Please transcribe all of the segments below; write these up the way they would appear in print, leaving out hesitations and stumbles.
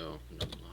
Oh, it doesn't lock.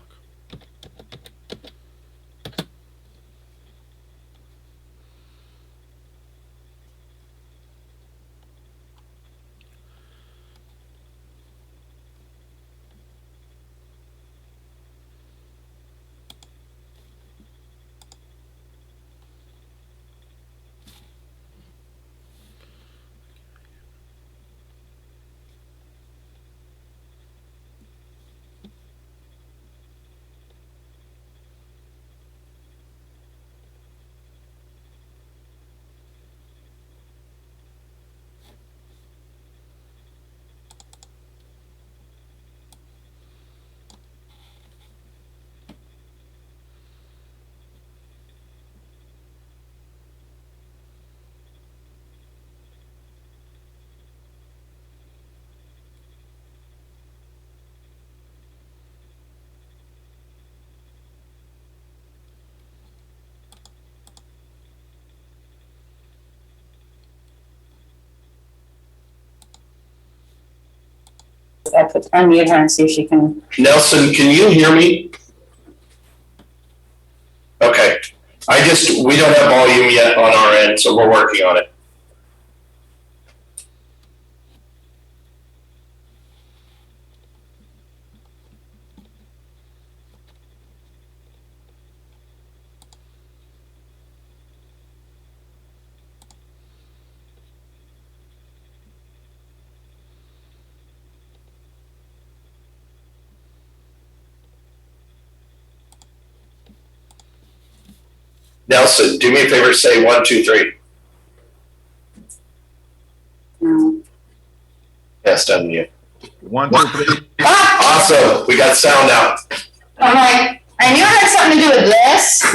I could unmute her and see if she can. Nelson, can you hear me? Okay. We don't have volume yet on our end, so we're working on it. Nelson, do me a favor, say 1, 2, 3. No. Yes, done you. 1, 2, 3. Awesome. We got sound now. I'm like, I knew it had something to do with this.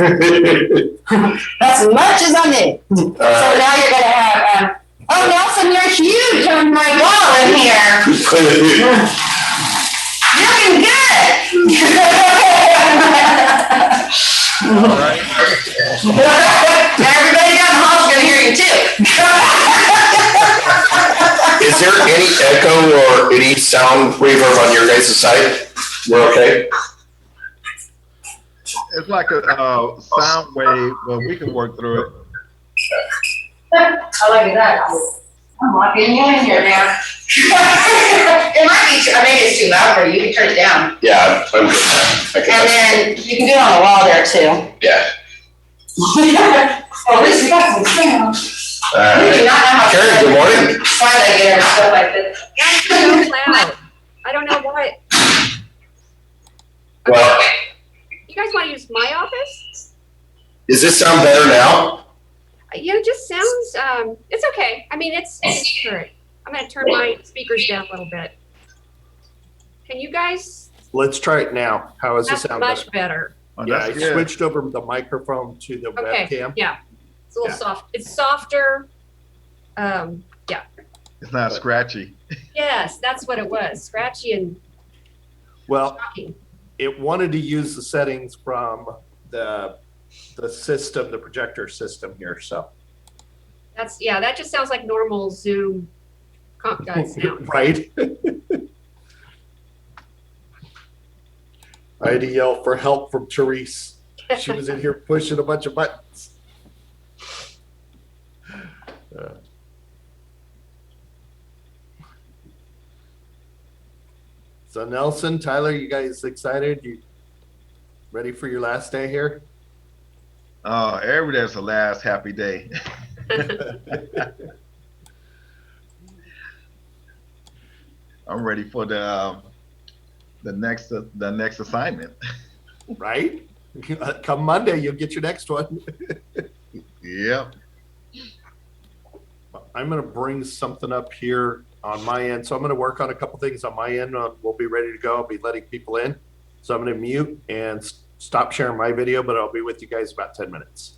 As much as I knew. So now you're going to have, oh, Nelson, you're huge on my wall in here. You're doing good. All right. Everybody down the hall's going to hear you too. Is there any echo or any sound reverb on your guys' side? We're okay? It's like a sound wave, but we can work through it. I like that. I'm locking you in here now. It might be, maybe it's too loud for you. You can turn it down. Yeah, I'm good. And then you can do it on the wall there too. Yeah. At least we got some sound. You do not know how Karen, good morning. quiet I get and stuff like this. It's so loud. I don't know why. Well, You guys want to use my office? does this sound better now? Yeah, it just sounds, it's okay. I mean, it's current. I'm going to turn my speakers down a little bit. Can you guys? Let's try it now. How is the That's sound? much better. Oh, Yeah, I that's good. switched over the microphone to the Okay, webcam. yeah. It's a little Yeah. soft. It's softer. Yeah. It's not scratchy. Yes, that's what it was. Scratchy and Well, shocking. it wanted to use the settings from the system, the projector system here. So That just sounds like normal Zoom sound. right. I had to yell for help from Therese. She was in here pushing a bunch of buttons. So Nelson, Tyler, you guys excited? You ready for your last day here? Oh, every day's the last happy day. I'm ready for the next assignment. Right? Come Monday, you'll get your next one. Yep. I'm going to bring something up here on my end. So I'm going to work on a couple things on my end. We'll be ready to go. I'll be letting people in. So I'm going to mute and stop sharing my video, but I'll be with you guys about 10 minutes.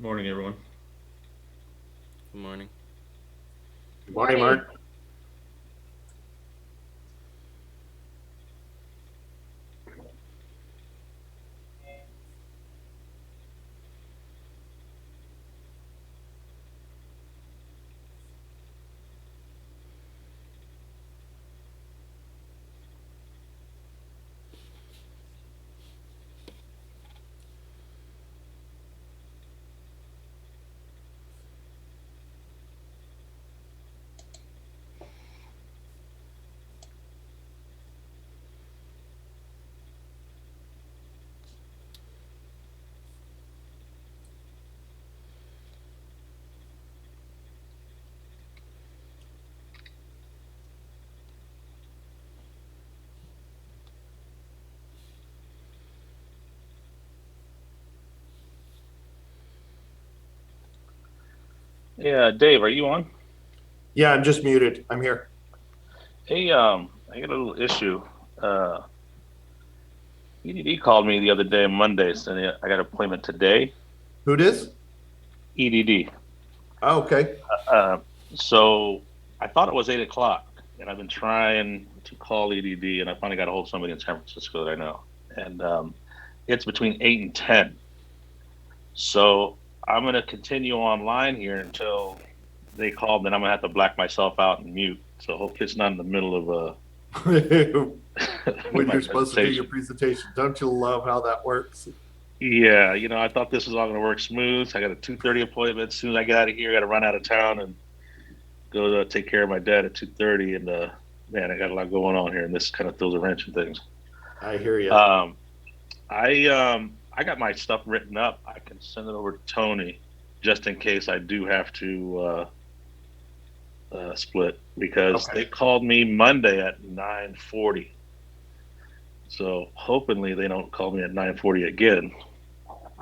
Morning, everyone. Good morning. Good morning, Mark. Yeah, Dave, are you on? Yeah, I'm just muted. I'm here. Hey, I got a little issue. Uh, EDD called me the other day, Monday, saying I got an appointment today. Who it is? EDD. Oh, okay. Uh, so I thought it was 8 o'clock, and I've been trying to call EDD, and I finally got a hold of somebody in San Francisco that I know, and it's between 8 and 10. So I'm gonna continue online here until they call. Then I'm gonna have to black myself out and mute. So hopefully it's not in the middle of When my you're supposed to do your presentation. presentation. Don't you love how that works? Yeah, I thought this was all gonna work smooth. I got a 2:30 appointment. As soon as I get out of here, I got to run out of town and go to take care of my dad at 2:30. And man, I got a lot going on here, and this kind of throws a wrench in things. I hear you. I got my stuff written up. I can send it over to Tony just in case I do have to split, because Okay. they called me Monday at 9:40. So hopefully they don't call me at 9:40 again.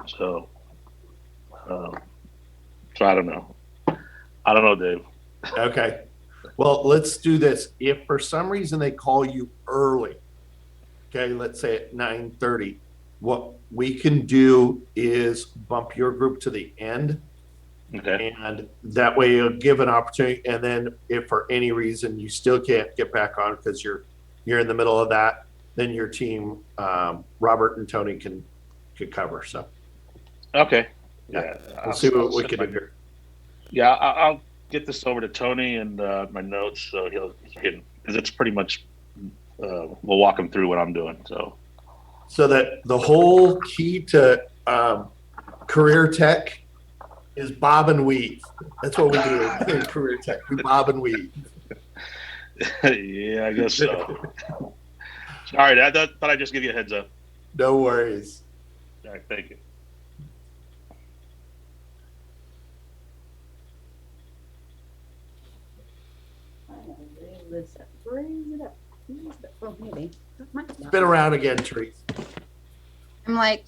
So, so I don't know. I don't know, Dave. Okay. Well, let's do this. If for some reason they call you early, okay, let's say at 9:30, what we can do is bump your group to the end, Okay. and that way you'll give an opportunity. And then if for any reason you still can't get back on because you're in the middle of that, then your team, Robert and Tony can cover. So Okay. Yeah. Yeah. we'll see what we can do here. Yeah, I'll get this over to Tony and my notes, so he can, because it's pretty much we'll walk him through what I'm doing. So that the whole key to career tech is bob and weave. That's what we do in career tech. We bob and weave. Yeah, I guess so. Sorry, I thought I'd just give you a heads up. No worries. All right, thank you. Oh, maybe. Spin around again, Teresa. I'm like,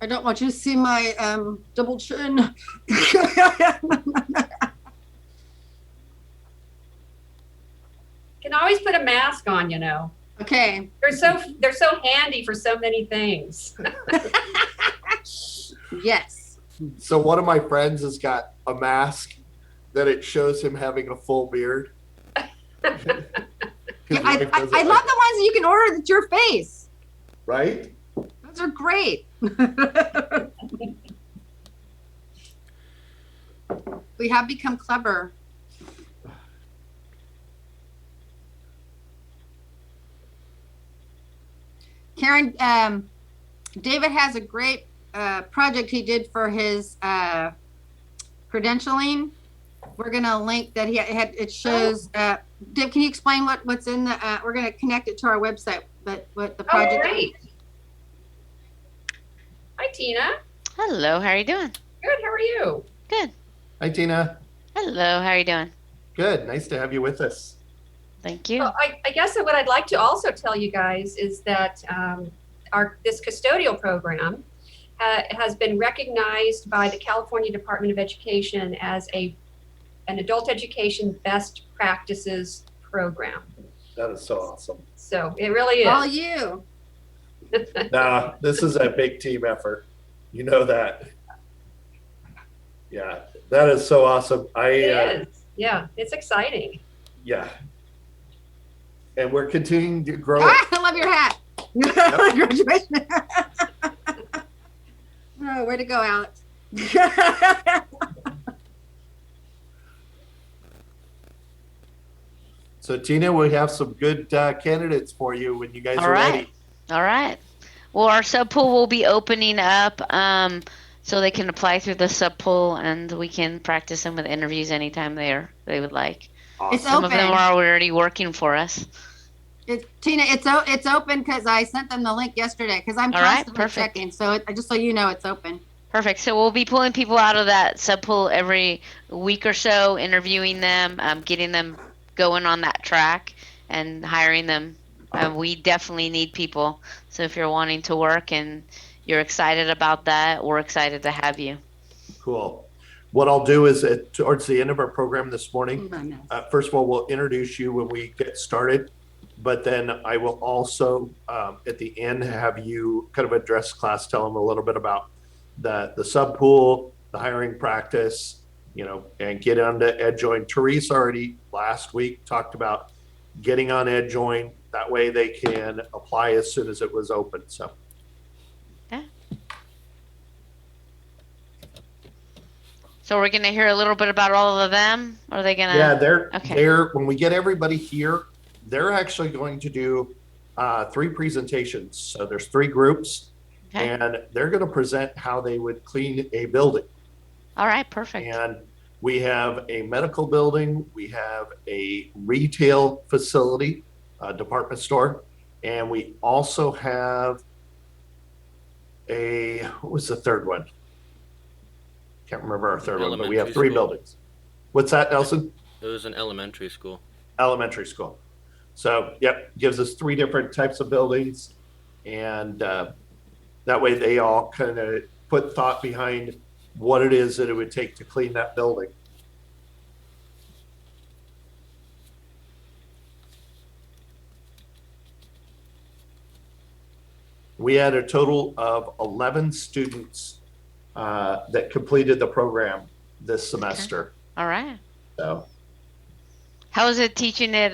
I don't want you to see my double chin. Can always put a mask on, Okay. They're so handy for so many things. Yes. So one of my friends has got a mask that it shows him having a full beard. Yeah, I love the ones that you can order that's your face. Right? Those are great. We have become clever. Karen, David has a great project he did for his credentialing. We're gonna link that he had. It shows. Dave, can you explain what's in the? We're gonna connect it to our website. But what the project? Oh, great. Hi, Tina. Hello, how are you doing? Good. How are you? Good. Hi, Tina. Hello, how are you doing? Good. Nice to have you with us. Thank you. Well, I guess that what I'd like to also tell you guys is that this custodial program has been recognized by the California Department of Education as an adult education best practices program. That is so awesome. So it really is. All you. Nah, this is a big team effort. You know that. Yeah, that is so awesome. It is. Yeah, it's exciting. Yeah. And we're continuing to grow it. I love your hat. Graduation. Oh, way to go, Alex. So Tina, we have some good candidates for you when you guys All are right. ready. All right. Well, our sub pool will be opening up so they can apply through the sub pool and we can practice them with interviews anytime they would like. It's Some of them open. are already working for us. Tina, it's open because I sent them the link yesterday because I'm All right, constantly perfect. checking. So just so you know, it's open. Perfect. So we'll be pulling people out of that sub pool every week or so, interviewing them, getting them going on that track, and hiring them. We definitely need people. So if you're wanting to work and you're excited about that, we're excited to have you. Cool. What I'll do is towards the end of our program this morning, first of all, we'll introduce you when we get started. But then I will also, at the end, have you kind of address class, tell them a little bit about the sub pool, the hiring practice, and get onto EdJoin. Therese already last week talked about getting on EdJoin. That way they can apply as soon as it was open. So. Yeah. So we're going to hear a little bit about all of them. Are they going to? Yeah, they're when we get everybody here, they're actually going to do 3 presentations. So there's 3 groups, okay. And they're going to present how they would clean a building. All right, perfect. And we have a medical building, we have a retail facility, a department store, and we also have what was the third one? Can't remember our third one, but we have 3 buildings. What's that, Nelson? It was an elementary school. Elementary school. So, yep, gives us 3 different types of buildings. And that way they all kind of put thought behind what it is that it would take to clean that building. We had a total of 11 students that completed the program this semester. Okay. All right. So, how is it teaching it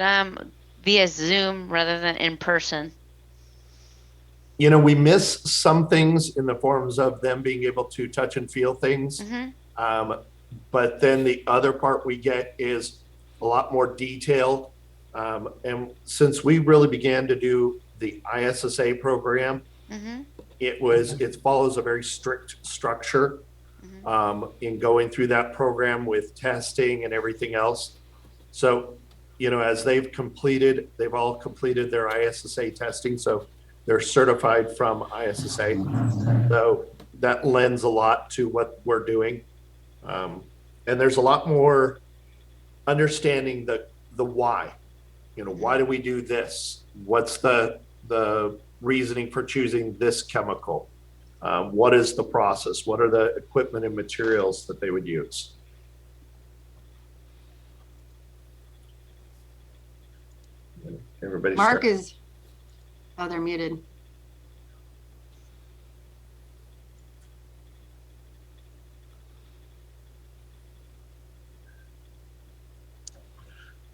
via Zoom rather than in person? We miss some things in the forms of them being able to touch and feel things. Mm-hmm. But then the other part we get is a lot more detail. And since we really began to do the ISSA program, mm-hmm. It follows a very strict structure, mm-hmm. In going through that program with testing and everything else. So, as they've all completed their ISSA testing. So they're certified from ISSA. So that lends a lot to what we're doing. And there's a lot more understanding the why. Why do we do this? What's the reasoning for choosing this chemical? What is the process? What are the equipment and materials that they would use? Everybody's Mark is, they're muted.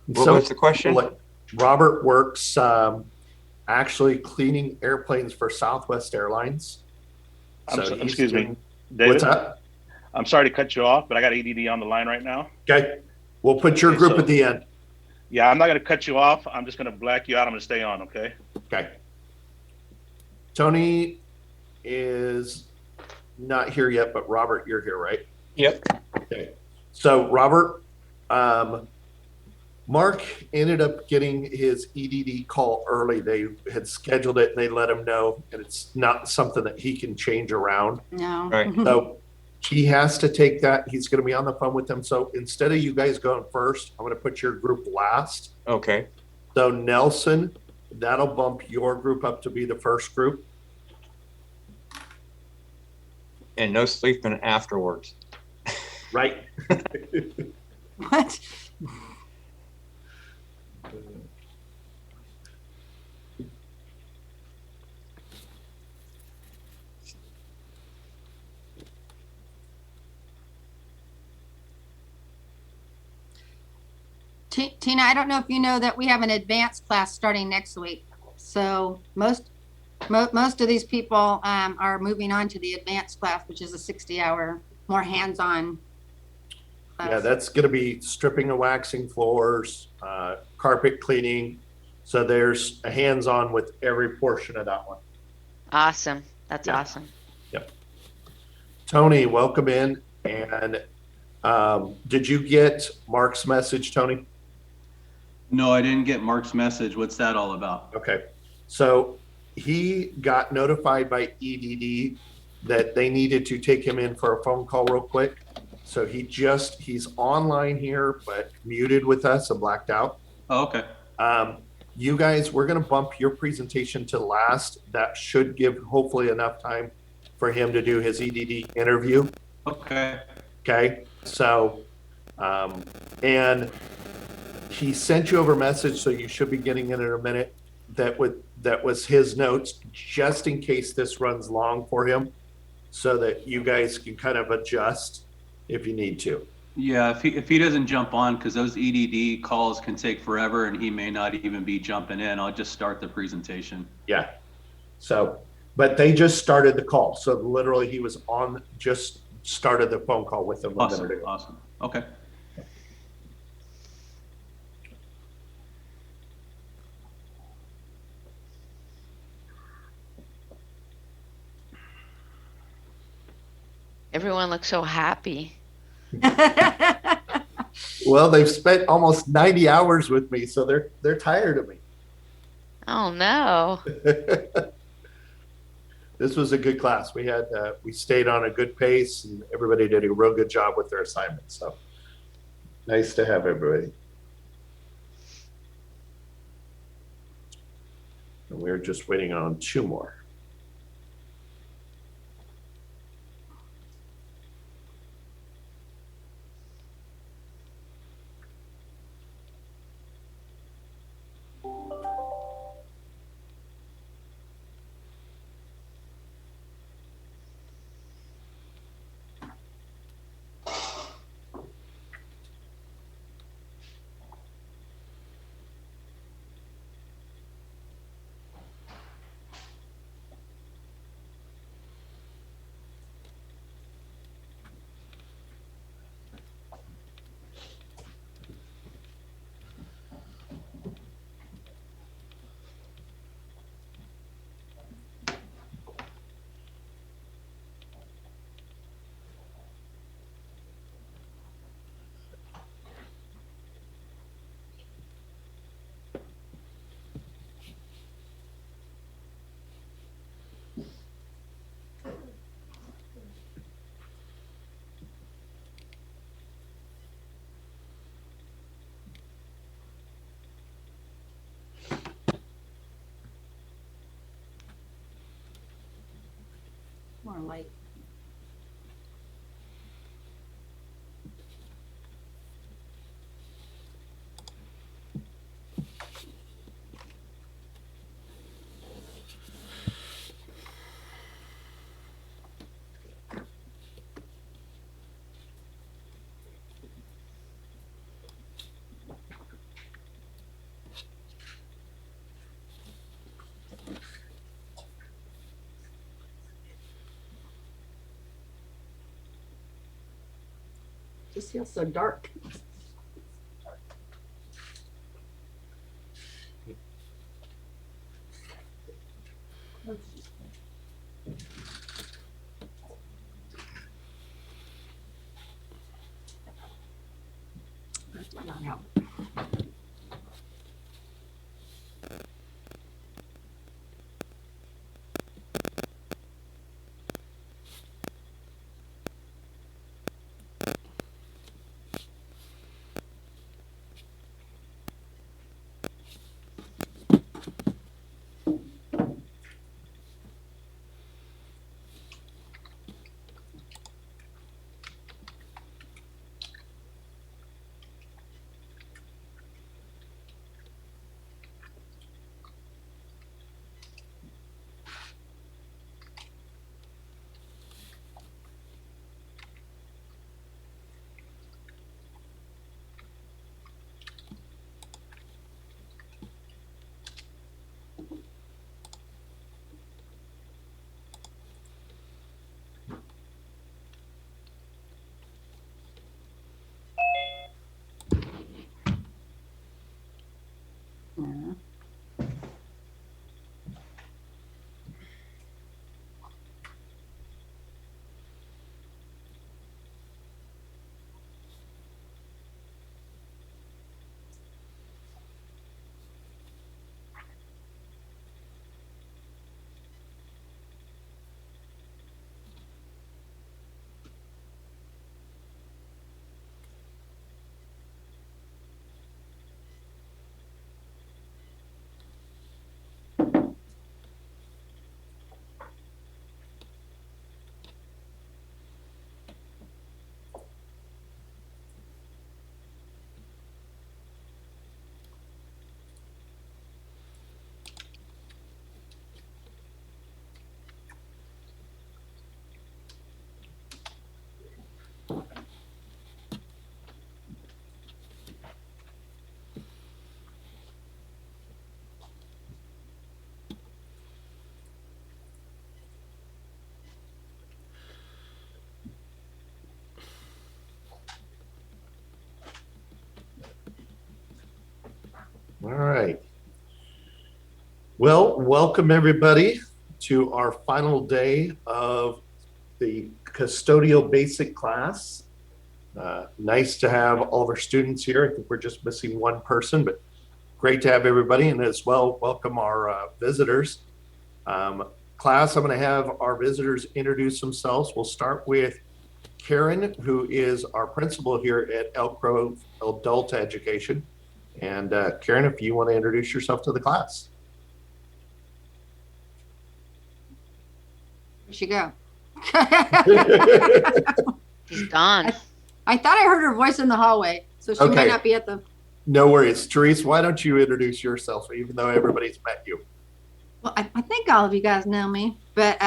What was the question? Robert works actually cleaning airplanes for Southwest Airlines. Excuse me, David. What's that? I'm sorry to cut you off, but I got EDD on the line right now. Okay. We'll put your group at the end. Yeah, I'm not going to cut you off. I'm just going to black you out. I'm going to stay on, okay? Okay. Tony is not here yet, but Robert, you're here, right? Yep. Okay. So, Robert, Mark ended up getting his EDD call early. They had scheduled it and they let him know, and it's not something that he can change around. No. Right. So he has to take that. He's going to be on the phone with them. So instead of you guys going first, I'm going to put your group last. Okay. So Nelson, that'll bump your group up to be the first group. And no sleeping afterwards. Right. What? Tina, I don't know if you know that we have an advanced class starting next week. So most of these people are moving on to the advanced class, which is a 60-hour, more hands-on class. Yeah, that's going to be stripping and waxing floors, carpet cleaning. So there's a hands-on with every portion of that one. Awesome. That's Yeah. awesome. Yep. Tony, welcome in. And did you get Mark's message, Tony? No, I didn't get Mark's message. What's that all about? Okay. So he got notified by EDD that they needed to take him in for a phone call real quick. So he's online here, but muted with us and blacked out. Oh, okay. You guys, we're going to bump your presentation to last. That should give hopefully enough time for him to do his EDD interview. Okay. Okay. So, and he sent you over a message, so you should be getting it in a minute. That was his notes, just in case this runs long for him, so that you guys can kind of adjust if you need to. Yeah, if he doesn't jump on, because those EDD calls can take forever, and he may not even be jumping in, I'll just start the presentation. Yeah. So, but they just started the call, so literally he was on, just started the phone call with them. Awesome. Awesome. Okay. Everyone looks so happy. Well, they've spent almost 90 hours with me, so they're tired of me. Oh no. This was a good class. We stayed on a good pace, and everybody did a real good job with their assignments. So nice to have everybody. And we're just waiting on 2 more. More light. Just feels so dark. That did not help. All right. Well, welcome everybody to our final day of the custodial basic class. Nice to have all of our students here. I think we're just missing one person, but great to have everybody, and as well welcome our visitors. Class, I'm going to have our visitors introduce themselves. We'll start with Karen, who is our principal here at Elk Grove Adult Education. And Karen, if you want to introduce yourself to the class. Where'd she go? She's gone. I thought I heard her voice in the hallway, so she Okay. may not be at the. No worries. Therese, why don't you introduce yourself, even though everybody's met you? Well, I think all of you guys know me, but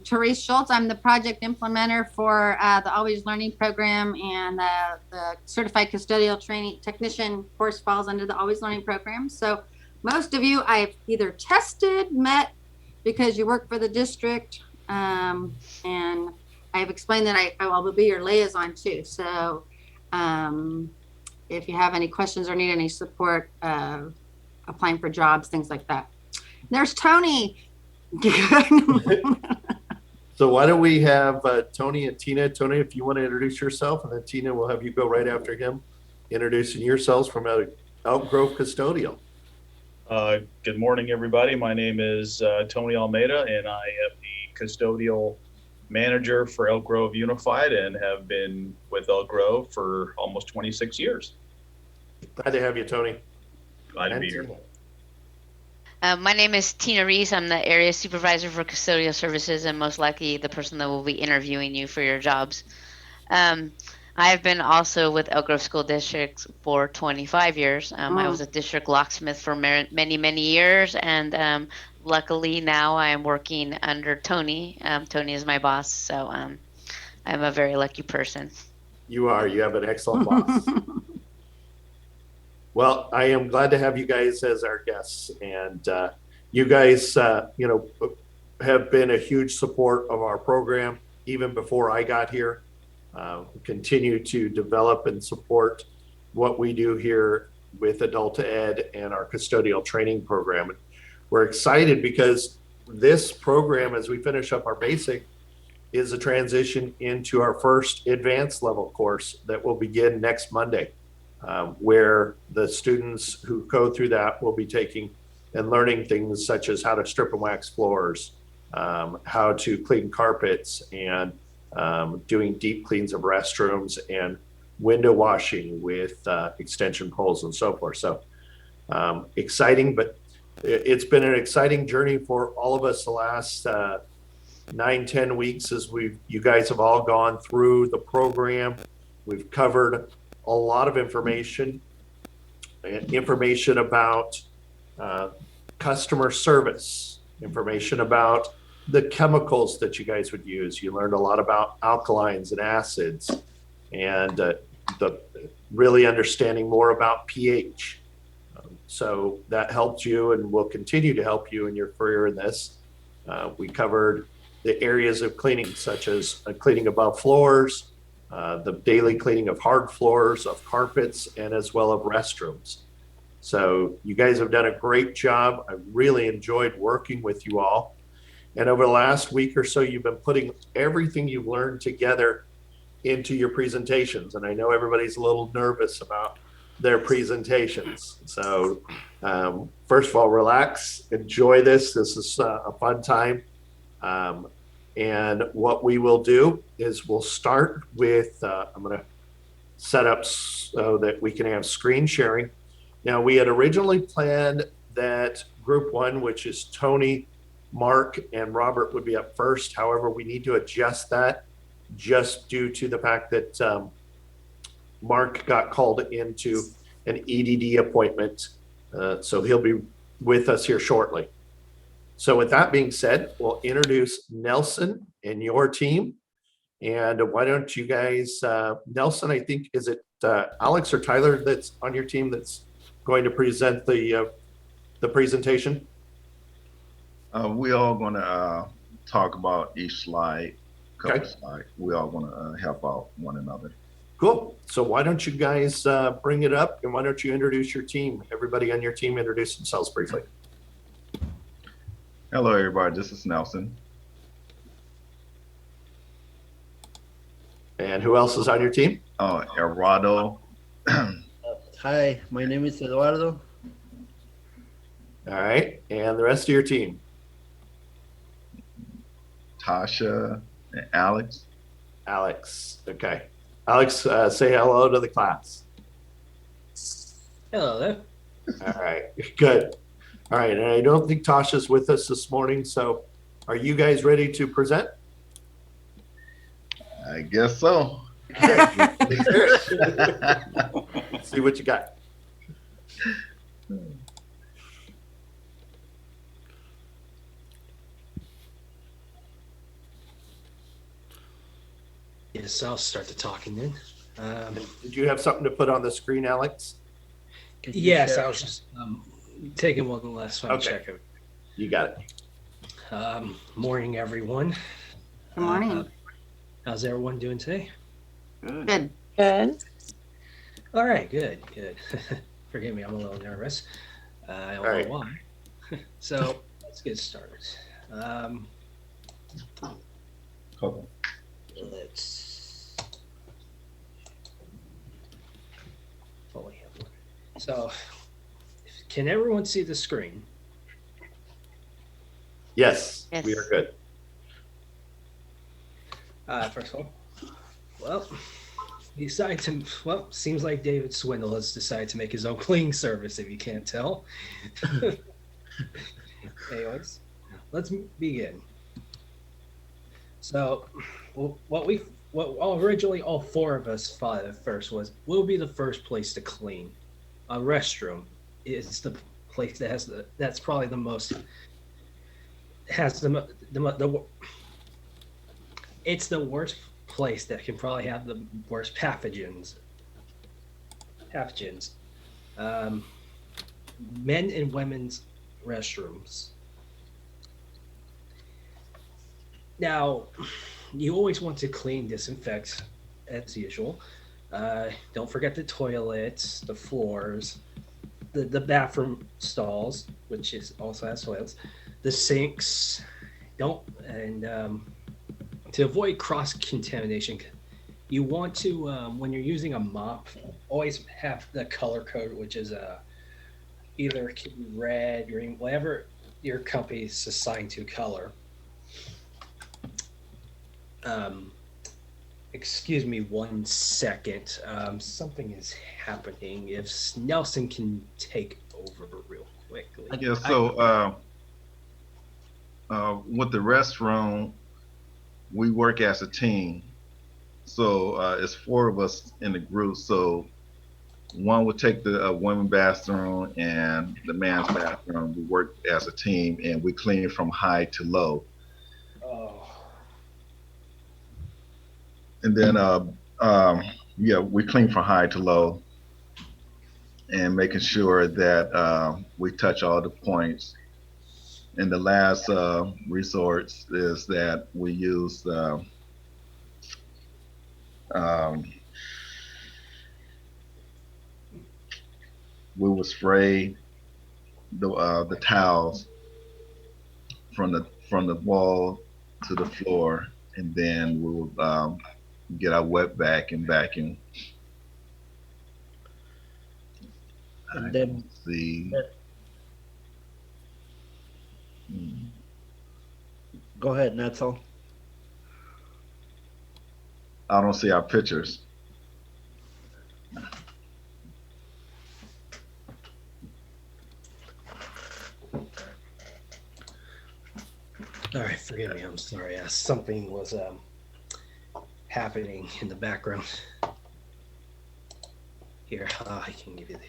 Therese Schultz, I'm the project implementer for the Always Learning program, and the Certified Custodial Training Technician course falls under the Always Learning program. So most of you I've either tested, met because you work for the district, and I've explained that I will be your liaison too. So if you have any questions or need any support applying for jobs, things like that. There's Tony. So why don't we have Tony and Tina. Tony, if you want to introduce yourself, and then Tina, we'll have you go right after him, introducing yourselves from Elk Grove Custodial. Good morning, everybody. My name is Tony Almeida, and I am the custodial manager for Elk Grove Unified and have been with Elk Grove for almost 26 years. Glad to have you, Tony. Glad to be here. My name is Tina Reese. I'm the area supervisor for custodial services and most likely the person that will be interviewing you for your jobs. I have been also with Elk Grove School District for 25 years. I was a district locksmith for many, many years, and luckily now I am working under Tony. Tony is my boss, so I'm a very lucky person. You are. You have an excellent boss. Well, I am glad to have you guys as our guests, and you guys, have been a huge support of our program even before I got here. Continue to develop and support what we do here with Adult Ed and our custodial training program. We're excited because this program, as we finish up our basic, is a transition into our first advanced level course that will begin next Monday. Where the students who go through that will be taking and learning things such as how to strip and wax floors, how to clean carpets, and doing deep cleans of restrooms and window washing with extension poles and so forth. So exciting, but it's been an exciting journey for all of us the last 9-10 weeks as you guys have all gone through the program. We've covered a lot of information about customer service, information about the chemicals that you guys would use. You learned a lot about alkalines and acids, and the really understanding more about pH. So that helped you and will continue to help you in your career in this. We covered the areas of cleaning, such as cleaning above floors, the daily cleaning of hard floors, of carpets, and as well of restrooms. So you guys have done a great job. I really enjoyed working with you all. And over the last week or so, you've been putting everything you've learned together into your presentations. And I know everybody's a little nervous about their presentations. So first of all, relax, enjoy this. This is a fun time. And what we will do is we'll start with, I'm going to set up so that we can have screen sharing. Now, we had originally planned that group one, which is Tony, Mark, and Robert, would be up first. However, we need to adjust that just due to the fact that Mark got called into an EDD appointment. So he'll be with us here shortly. So with that being said, we'll introduce Nelson and your team. And why don't you guys, Nelson, I think, is it Alex or Tyler that's on your team that's going to present the presentation? We all going to talk about each slide, couple slide. We all going to help out one another. Cool. So why don't you guys bring it up, and why don't you introduce your team? Everybody on your team introduce themselves briefly. Hello, everybody. This is Nelson. And who else is on your team? Eduardo. Hi, my name is Eduardo. All right. And the rest of your team? Tasha and Alex. Alex. Okay. Alex, say hello to the class. Hello there. All right. Good. All right. And I don't think Tasha's with us this morning. So are you guys ready to present? I guess so. See what you got. Yes, I'll start the talking then. Did you have something to put on the screen, Alex? Yes, I was just taking one last time Okay. check. You got it. Morning, everyone. Good morning. How's everyone doing today? Good. Good. All right, good. Forgive me, I'm a little nervous. I don't know right. why. So let's get started. Let's fully have one. So, can everyone see the screen? Yes, Yes. we are good. First of all, well, seems like David Swindle has decided to make his own cleaning service, if you can't tell. Anyways, let's begin. So, what originally all four of us thought at first was, will be the first place to clean. A restroom is the place that has that's probably the most, has it's the worst place that can probably have the worst pathogens. Men and women's restrooms. Now, you always want to clean, disinfect as usual. Don't forget the toilets, the floors, the bathroom stalls, which is also has toilets, the sinks. To avoid cross contamination, you want to, when you're using a mop, always have the color code, which is either red, green, whatever your company is assigned to color. Excuse me 1 second. Something is happening. If Nelson can take over real quickly. Yeah, so with the restroom, we work as a team. So it's 4 of us in the group. So one would take the women's bathroom and the man's bathroom. We work as a team and we clean from high to low. And then, we clean from high to low and making sure that we touch all the points. And the last resort is that we use we will spray the towels from the wall to the floor, and then we will get our wet back and vacuum. And then see. Go ahead, Netzel. I don't see our pictures. All right, forgive me. I'm sorry. Something was happening in the background. Here, I can give you the.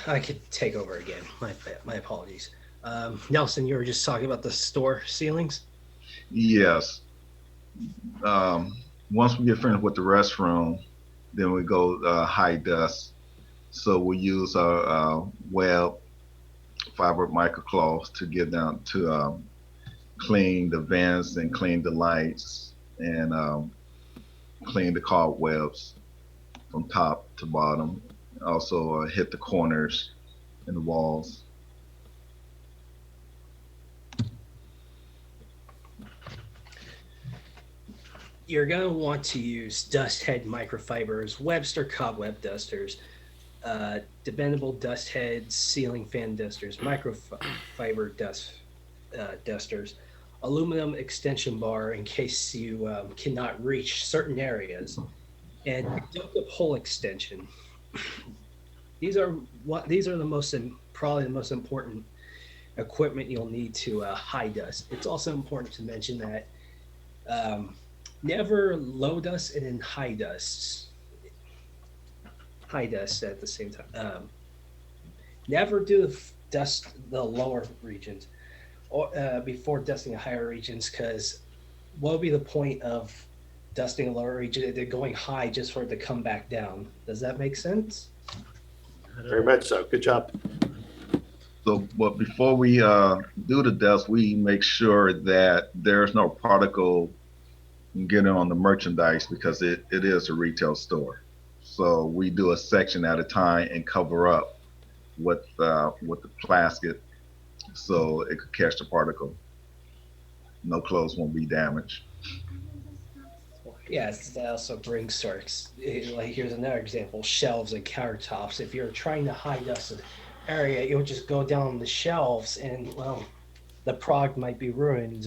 I could take over again. My apologies. Nelson, you were just talking about the store ceilings? Yes. Once we get finished with the restroom, then we go high dust So we use our web fiber microcloths to get down to clean the vents and clean the lights and clean the cobwebs from top to bottom. Also hit the corners and the walls. You're going to want to use dust head microfibers, Webster cobweb dusters, dependable dust heads, ceiling fan dusters, microfiber dusters, aluminum extension bar in case you cannot reach certain areas, and ductile pole extension. These are probably the most important equipment you'll need to high dust. It's also important to mention that never low dust and then high dust at the same time. Never do dust the lower regions or before dusting the higher regions, because what would be the point of dusting a lower region? They're going high just for it to come back down. Does that make sense? Very much so. Good job. So, but before we do the dust, we make sure that there's no particle getting on the merchandise, because it is a retail store. So we do a section at a time and cover up with the plastic so it could catch the particle. No clothes won't be damaged. Yes, that also brings like here's another example: shelves and countertops. If you're trying to high dust an area, you'll just go down the shelves, and well, the product might be ruined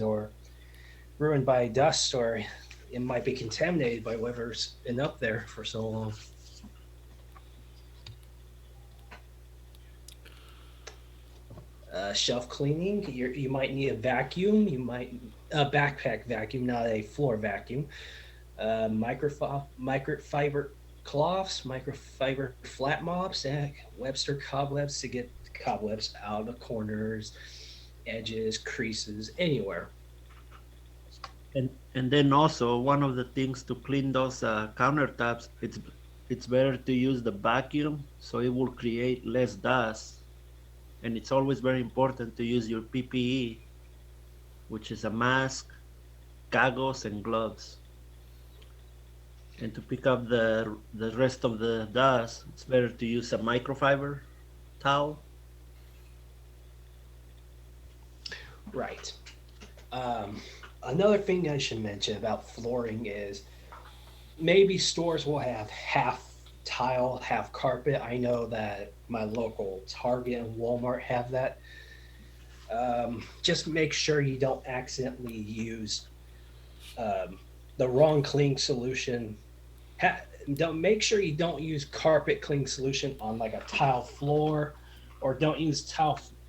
by dust, or it might be contaminated by whatever's been up there for so long. Shelf cleaning, you might need a vacuum. You might a backpack vacuum, not a floor vacuum. Microfiber cloths, microfiber flat mops, and Webster cobwebs to get cobwebs out of the corners, edges, creases, anywhere. And then also one of the things to clean those countertops, it's better to use the vacuum, so it will create less dust. And it's always very important to use your PPE, which is a mask, goggles, and gloves. And to pick up the rest of the dust, it's better to use a microfiber towel. Right. Another thing I should mention about flooring is maybe stores will have half tile, half carpet. I know that my local Target and Walmart have that. Just make sure you don't accidentally use the wrong cleaning solution. Don't make sure you don't use carpet cleaning solution on like a tile floor, or don't use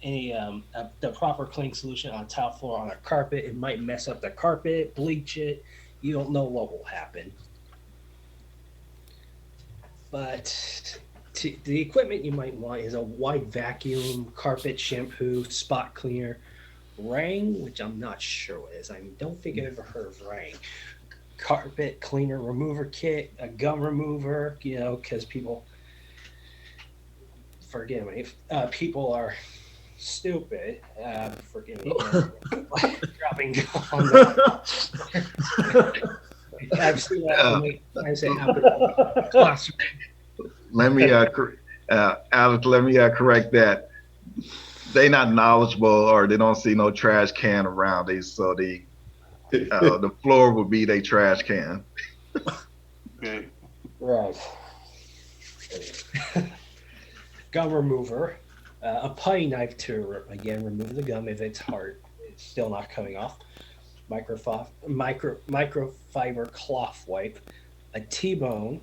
the proper cleaning solution on tile floor on a carpet. It might mess up the carpet, bleach it. You don't know what will happen. But the equipment you might want is a wide vacuum, carpet shampoo, spot cleaner, Rang, which I'm not sure what it is. I don't think I've ever heard of Rang. Carpet cleaner remover kit, a gum remover, because people, forgive me, people are stupid. Forgive me. Dropping gum. I've seen that. I say classroom. Let me, Alex, let me correct that. They not knowledgeable, or they don't see no trash can around. So the floor would be their trash can. Okay. Right. Gum remover, a putty knife to again remove the gum if it's hard, it's still not coming off. Microfiber cloth wipe, a T-bone,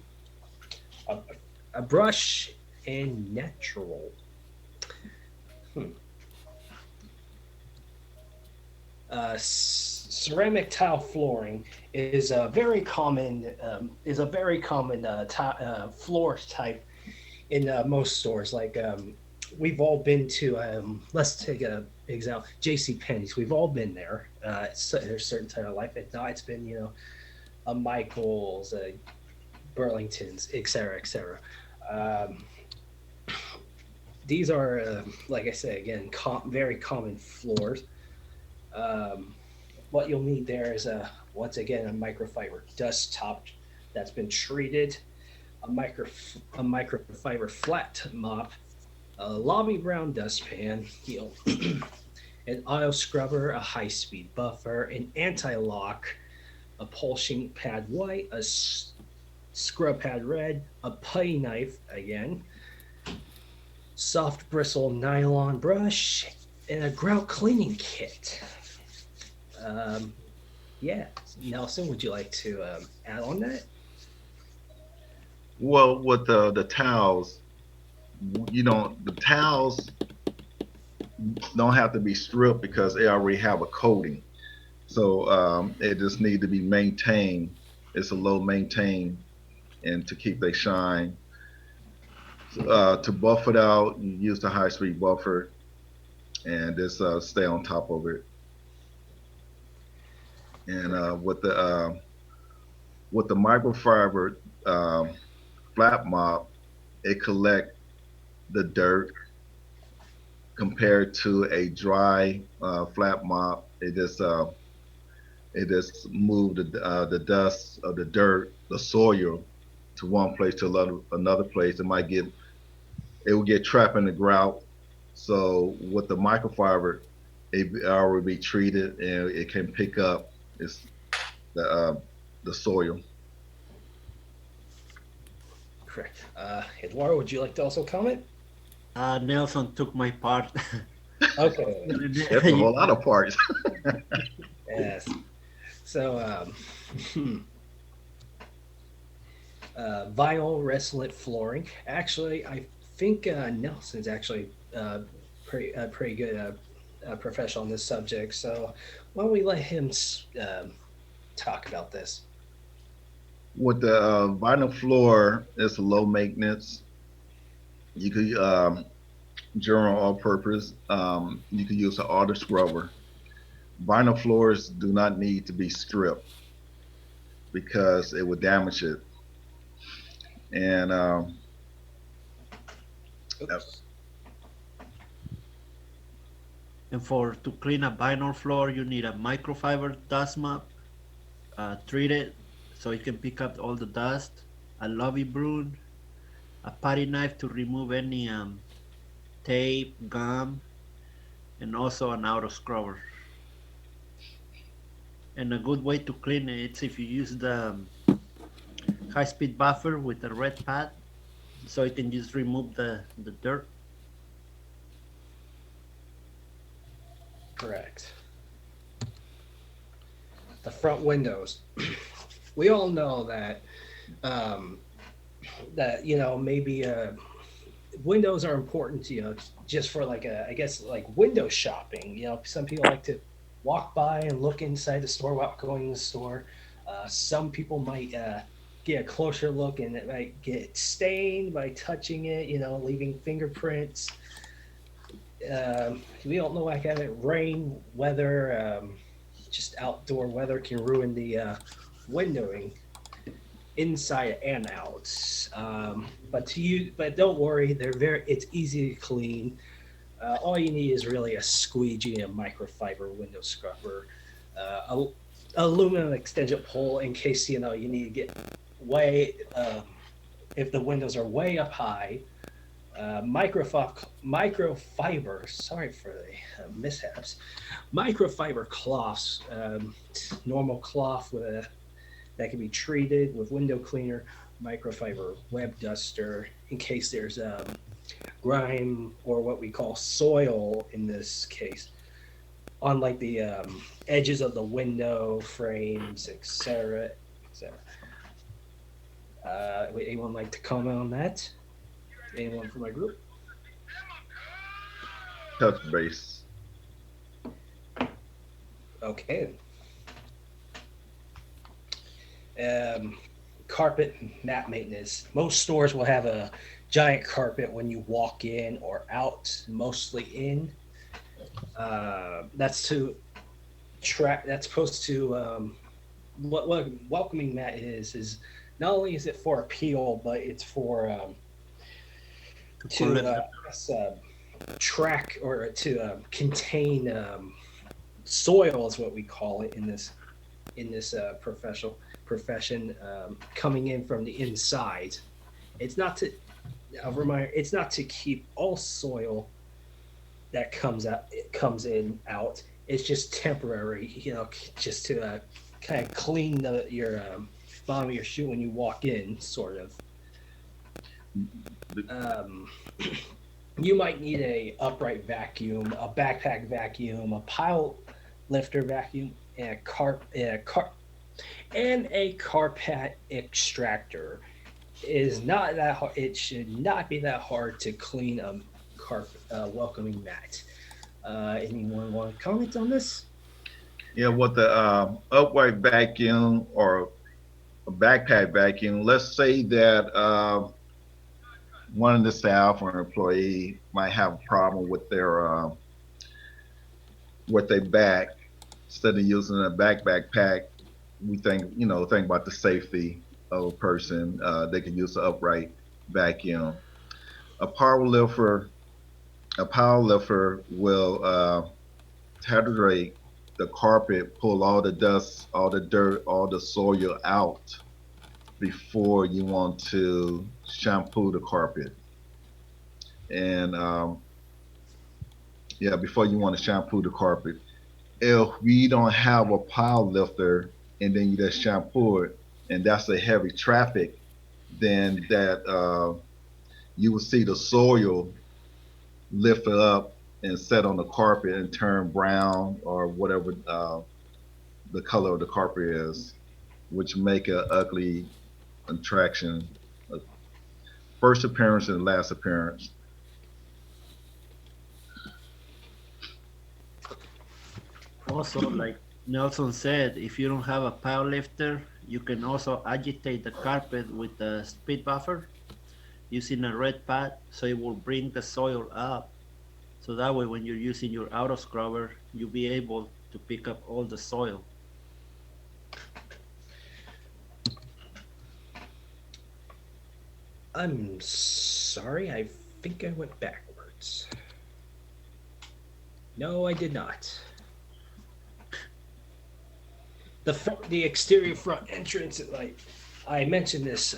a brush, and natural. Ceramic tile flooring is a very common floor type in most stores. Like we've all been to. Let's take an example. J.C. Penney's. We've all been there. There's a certain type of life. It's been a Michaels, Burlington's, etc., etc. these are, like I say again, very common floors. What you'll need there is once again a microfiber dust top that's been treated, a microfiber flat mop, a lobby brown dustpan, an auto scrubber, a high speed buffer, an anti lock, a polishing pad white, a scrub pad red, a putty knife again, soft bristle nylon brush, and a grout cleaning kit. Yeah, Nelson, would you like to add on that? Well, with the towels, the towels don't have to be stripped because they already have a coating. So it just need to be maintained. It's a low maintain and to keep they shine. To buff it out, you use the high speed buffer and just stay on top of it. And with the microfiber flat mop, it collect the dirt compared to a dry flat mop. It just move the dust of the dirt, the soil, to one place to another place. It will get trapped in the grout. So with the microfiber, it already be treated and it can pick up the soil. Correct. Eduardo, would you like to also comment? Nelson took my part. Okay. That's a whole lot of parts. Yes. So, vinyl resonant flooring. Actually, I think Nelson's actually pretty good professional on this subject. So, why don't we let him talk about this? With the vinyl floor, it's low maintenance. You could general all purpose. You could use an auto scrubber. Vinyl floors do not need to be stripped because it would damage it. And And to clean a vinyl floor, you need a microfiber dust mop, treat it so it can pick up all the dust, a lobby broom, a putty knife to remove any tape, gum, and also an auto scrubber. And a good way to clean it is if you use the high-speed buffer with a red pad, so you can just remove the dirt. Correct. The front windows. We all know that maybe windows are important to just for I guess window shopping. Some people like to walk by and look inside the store without going in the store. Some people might get a closer look and it might get stained by touching it, leaving fingerprints. We don't know, rain, weather, just outdoor weather can ruin the windowing inside and out. But don't worry, it's easy to clean. All you need is really a squeegee and a microfiber window scrubber, aluminum extension pole in case you need to get if the windows are way up high. Microfiber, sorry for the mishaps. Microfiber cloths, normal cloth that can be treated with window cleaner, microfiber web duster in case there's grime or what we call soil in this case on the edges of the window frames, etc. Would anyone like to comment on that? Anyone from my group? Touch base. Okay. Carpet mat maintenance. Most stores will have a giant carpet when you walk in or out, mostly in. That's to track. That's supposed to. What welcoming mat is not only is it for appeal, but it's for to track or to contain soil is what we call it in this profession, coming in from the inside. It's not to it's not to keep all soil that comes out. It's just temporary, just to kind of clean your bottom of your shoe when you walk in, sort of. You might need a upright vacuum, a backpack vacuum, a pile lifter vacuum, and a carpet extractor. Is not that hard. It should not be that hard to clean a welcoming mat. Anyone want to comment on this? Yeah, with the upright vacuum or a backpack vacuum, let's say that one of the staff or employee might have a problem with their back. Instead of using a backpack, we think about the safety of a person. They can use the upright vacuum. A power lifter will saturate the carpet, pull all the dust, all the dirt, all the soil out before you want to shampoo the carpet. And before you want to shampoo the carpet. If we don't have a pile lifter and then you just shampoo it, and that's a heavy traffic, then that you will see the soil lift up and set on the carpet and turn brown or whatever the color of the carpet is, which make an ugly attraction, first appearance and last appearance. Also, like Nelson said, if you don't have a power lifter, you can also agitate the carpet with a speed buffer using a red pad, so it will bring the soil up. So that way, when you're using your auto scrubber, you'll be able to pick up all the soil. I'm sorry, I think I went backwards. No, I did not. The exterior front entrance, like I mentioned this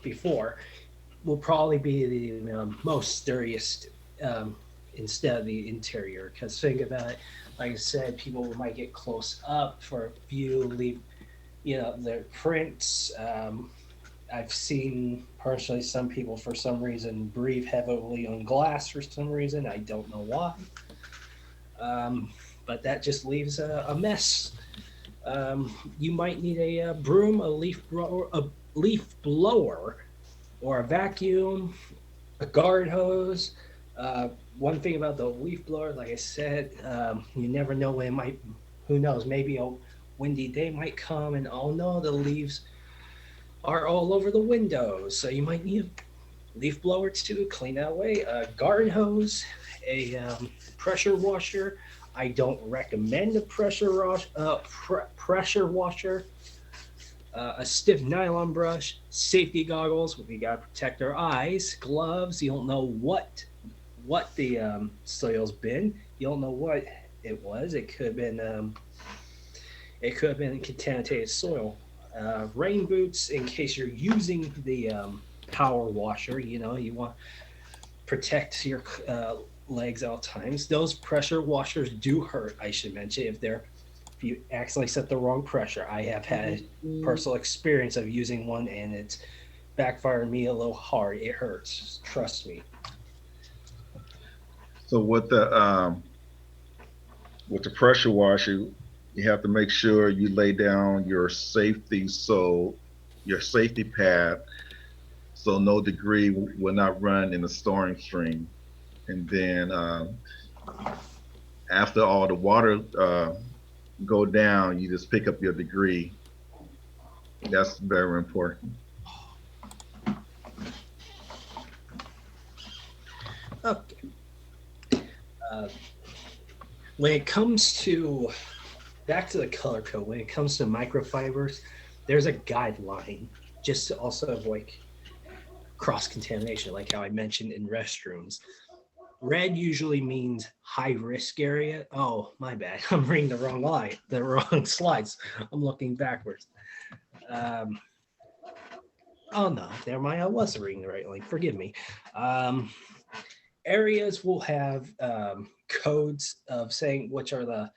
before, will probably be the most sturdiest instead of the interior. Because think about it, like I said, people might get close up for a view, leave their prints. I've seen personally some people for some reason breathe heavily on glass for some reason. I don't know why. But that just leaves a mess. You might need a broom, a leaf blower, or a vacuum, a garden hose. One thing about the leaf blower, like I said, you never know when it might. Who knows? Maybe a windy day might come, and oh no, the leaves are all over the windows. So you might need a leaf blower to clean that away. A garden hose, a pressure washer. I don't recommend a pressure washer. A stiff nylon brush, safety goggles. We gotta protect our eyes. Gloves. You don't know what the soil's been. You don't know what it was. It could have been contaminated soil. Rain boots in case you're using the power washer. You want to protect your legs at all times. Those pressure washers do hurt, I should mention, if you accidentally set the wrong pressure. I have had personal experience of using one and it's backfired me a little hard. It hurts, trust me. So with the pressure washer, you have to make sure you lay down your safety pad so no debris will not run in the storm stream. And then after all the water go down, you just pick up your debris. That's very important. Okay. When it comes to, back to the color code, when it comes to microfibers, there's a guideline just to also avoid cross-contamination, like how I mentioned in restrooms. red usually means high risk area. Oh, my bad. I'm reading the wrong slides. I'm looking backwards. Oh no, never mind. I was reading the right link. Forgive me. Areas will have codes of saying which are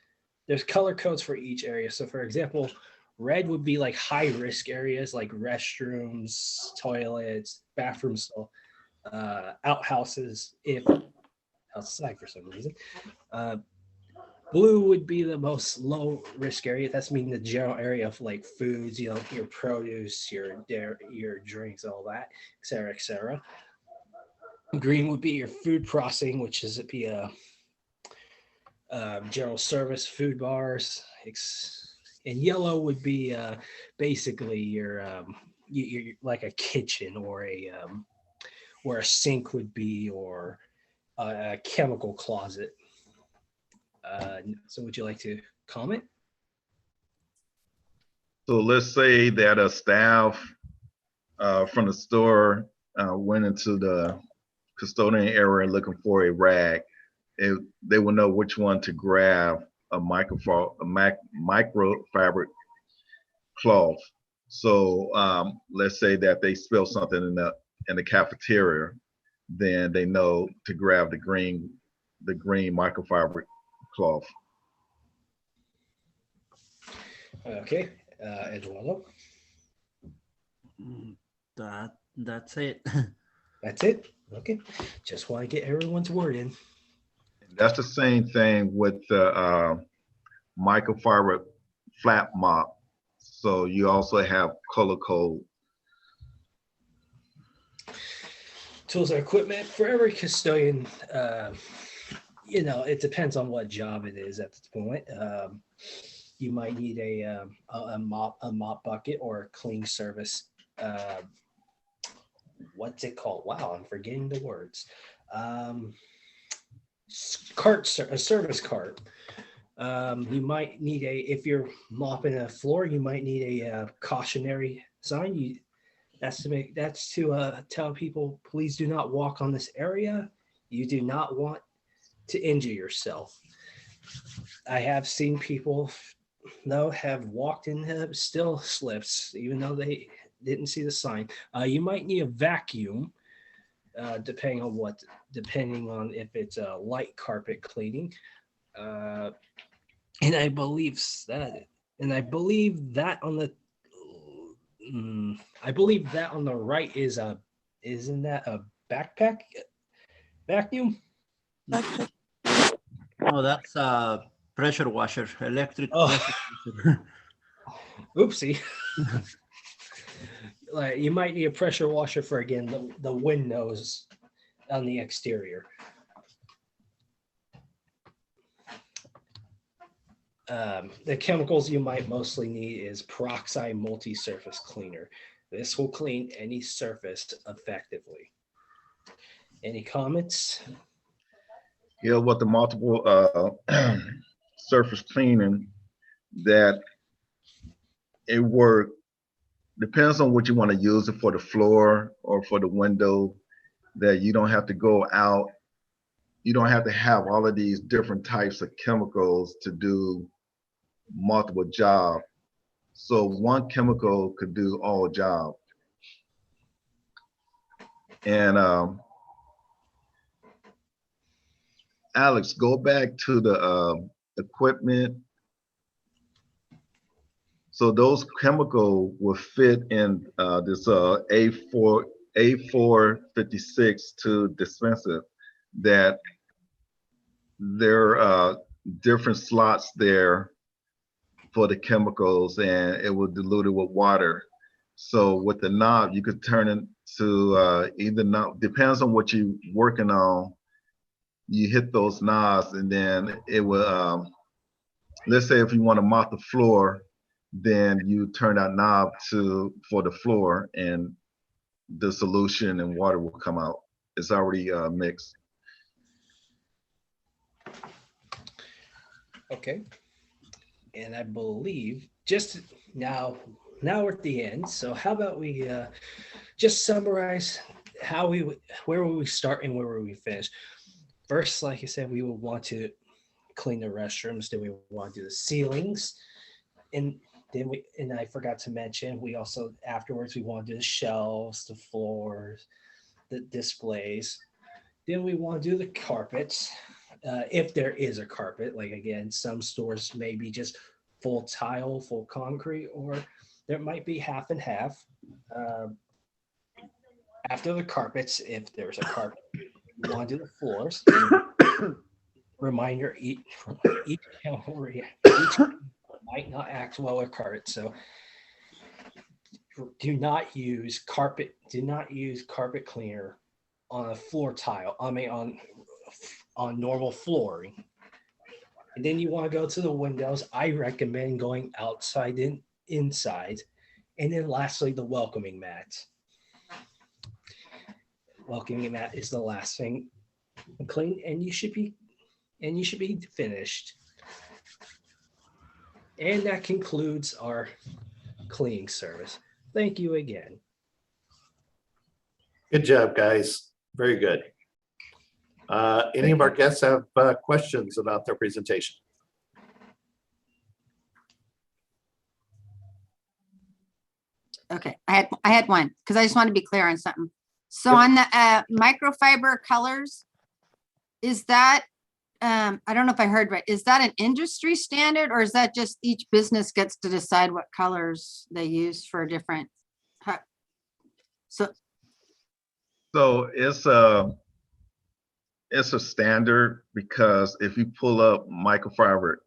there's color codes for each area. So for example, red would be like high risk areas like restrooms, toilets, bathrooms, outhouses, if outside for some reason. Blue would be the most low risk area. That's meaning the general area of like foods, your produce, your drinks, all that, et cetera, et cetera. Green would be your food processing, which is be a general service, food bars, and yellow would be basically your like a kitchen or where a sink would be, or a chemical closet. So would you like to comment? So let's say that a staff from the store went into the custodian area looking for a rag. They will know which one to grab, a microfabric cloth. So let's say that they spill something in the cafeteria, then they know to grab the green microfabric cloth. Okay, Eduardo. That's it. That's it. Okay, just want to get everyone's word in. That's the same thing with the microfiber flat mop. So you also have color code. Tools and equipment for every custodian. It depends on what job it is at the point. You might need a mop bucket or a clean service. What's it called? Wow, I'm forgetting the words. A service cart. You might need if you're mopping a floor, you might need a cautionary sign. That's to tell people, please do not walk on this area. You do not want to injure yourself. I have seen people though have walked in still slips, even though they didn't see the sign. You might need a vacuum, depending on if it's a light carpet cleaning. And I believe that on the right isn't that a backpack vacuum? No, that's a pressure washer, electric pressure washer. Oopsie. Like you might need a pressure washer for again the windows on the exterior. The chemicals you might mostly need is peroxide multi-surface cleaner. This will clean any surface effectively. Any comments? Yeah, with the multiple surface cleaning, that it work depends on what you want to use it for, the floor or for the window, that you don't have to go out. You don't have to have all of these different types of chemicals to do multiple jobs. So one chemical could do all jobs. And Alex, go back to the equipment. So those chemicals will fit in this A456 to dispenser, that there are different slots there for the chemicals, and it will dilute it with water. So with the knob, you could turn it to either knob, depends on what you're working on. You hit those knobs and then it will, let's say if you want to mop the floor, then you turn that knob for the floor and the solution and water will come out. It's already mixed. Okay. And I believe just now we're at the end. So how about we just summarize where will we start and where will we finish? first, like I said, we would want to clean the restrooms. Then we want to do the ceilings, and and I forgot to mention, we also afterwards we want to do the shelves, the floors, the displays. Then we want to do the carpets, if there is a carpet. Like again, some stores may be just full tile, full concrete, or there might be half and half. After the carpets, if there's a carpet, we want to do the floors. Reminder: each might not act well with carpet, so do not use carpet. Do not use carpet cleaner on a floor tile. I mean, on normal flooring. And then you want to go to the windows. I recommend going outside and inside. And then lastly, the welcoming mat. Welcoming mat is the last thing clean, and you should be finished. And that concludes our cleaning service. Thank you again. Good job, guys. Very good. Any of our guests have questions about their presentation? Okay, I had one because I just want to be clear on something. So on the microfiber colors, is that I don't know if I heard right. Is that an industry standard, or is that just each business gets to decide what colors they use for different? So it's a standard, because if you pull up microfiber,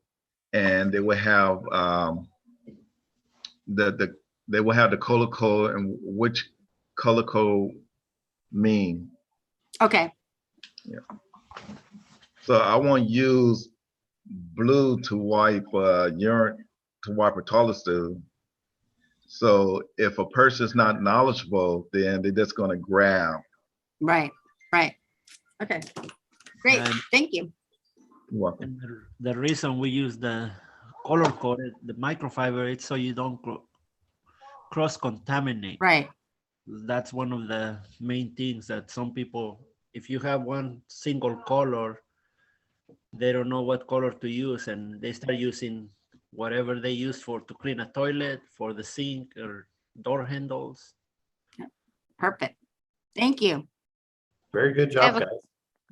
and they will have they will have the color code and which color code mean. Okay. Yeah. So I won't use blue to wipe urine, to wipe a toilet stool. So if a person's not knowledgeable, then they're just going to grab. Right. Okay. Great. Thank you. You're welcome. And the reason we use the color coded, the microfiber, it's so you don't cross contaminate. Right. That's one of the main things that some people, if you have one single color, they don't know what color to use, and they start using whatever they use to clean a toilet, for the sink or door handles. Perfect. Thank you. Very good job, guys.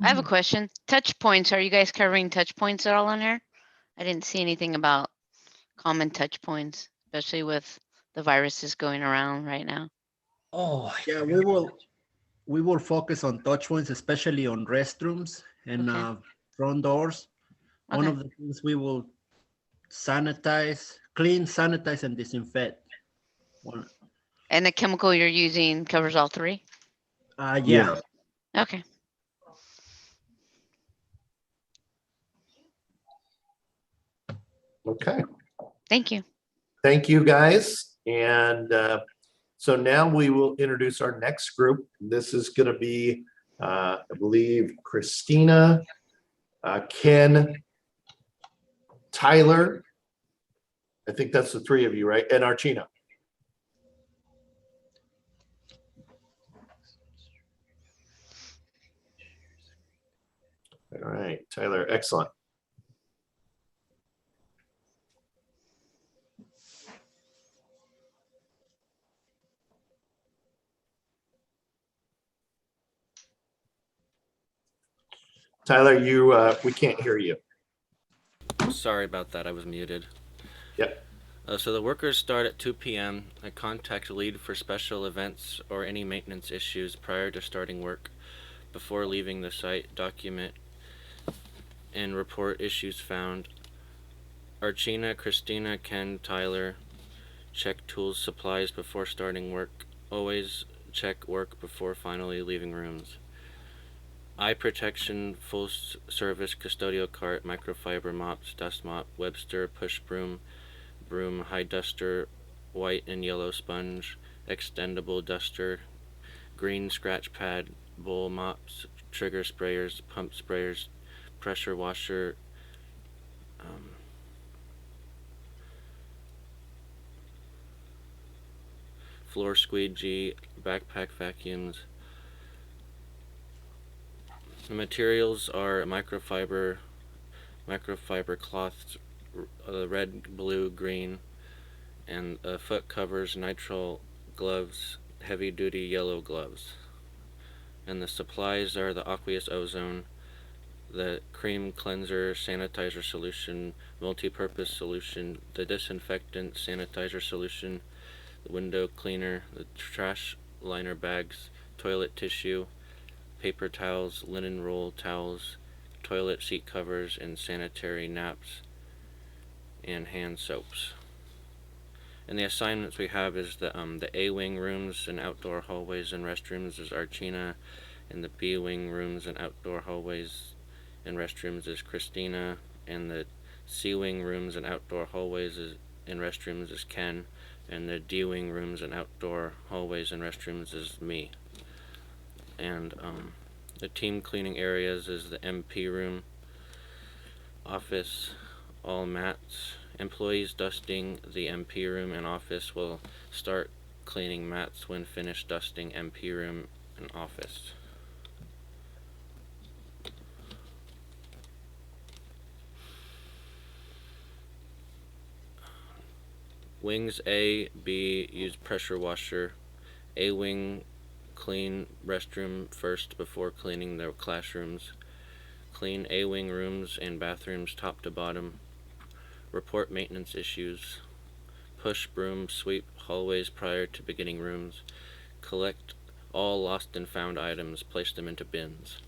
I have a question. Touch points. Are you guys covering touch points at all on here? I didn't see anything about common touch points, especially with the viruses going around right now. Oh, yeah, we will focus on touch points, especially on restrooms and front doors. One of the things we will clean, sanitize, and disinfect. And the chemical you're using covers all three? Yeah. Okay. Okay. Thank you. Thank you, guys. And so now we will introduce our next group. This is going to be, I believe, Christina, Ken, Tyler. I think that's the three of you, right? And Archina. All right, Tyler, excellent. Tyler, we can't hear you. Sorry about that. I was muted. Yep. So the workers start at 2 p.m. I contact lead for special events or any maintenance issues prior to starting work. Before leaving the site, document and report issues found. Archina, Christina, Ken, Tyler, check tools, supplies before starting work. Always check work before finally leaving rooms. Eye protection, full service custodial cart, microfiber mops, dust mop, Webster, push broom, high duster, white and yellow sponge, extendable duster, green scratch pad, bowl mops, trigger sprayers, pump sprayers, pressure washer, floor squeegee, backpack vacuums, The materials are microfiber cloths, red, blue, green, and foot covers, nitrile gloves, heavy duty yellow gloves. And the supplies are the aqueous ozone, the cream cleanser sanitizer solution, multi-purpose solution, the disinfectant sanitizer solution, the window cleaner, the trash liner bags, toilet tissue, paper towels, linen roll towels, toilet seat covers, and sanitary naps and hand soaps. And the assignments we have is the A wing rooms and outdoor hallways and restrooms is Archina, and the B wing rooms and outdoor hallways and restrooms is Christina, and the C wing rooms and outdoor hallways and restrooms is Ken, and the D wing rooms and outdoor hallways and restrooms is me. And the team cleaning areas is the MP room, office, all mats. Employees dusting the MP room and office will start cleaning mats when finished dusting MP room and office. Wings A, B use pressure washer. A wing clean restroom first before cleaning their classrooms. Clean A wing rooms and bathrooms top to bottom. Report maintenance issues. Push broom sweep hallways prior to beginning rooms. Collect all lost and found items, place them into bins.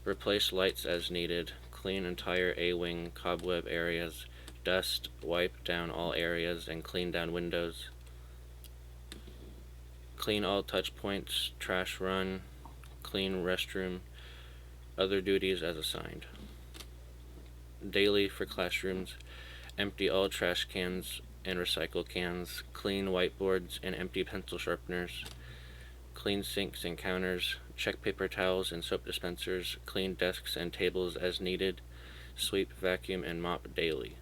Replace lights as needed. Clean entire A-wing cobweb areas. Dust, wipe down all areas, and clean down windows. Clean all touch points, trash run, clean restroom. Other duties as assigned. Daily for classrooms. Empty all trash cans and recycle cans. Clean whiteboards and empty pencil sharpeners. Clean sinks and counters. Check paper towels and soap dispensers. Clean desks and tables as needed. Sweep, vacuum, and mop daily.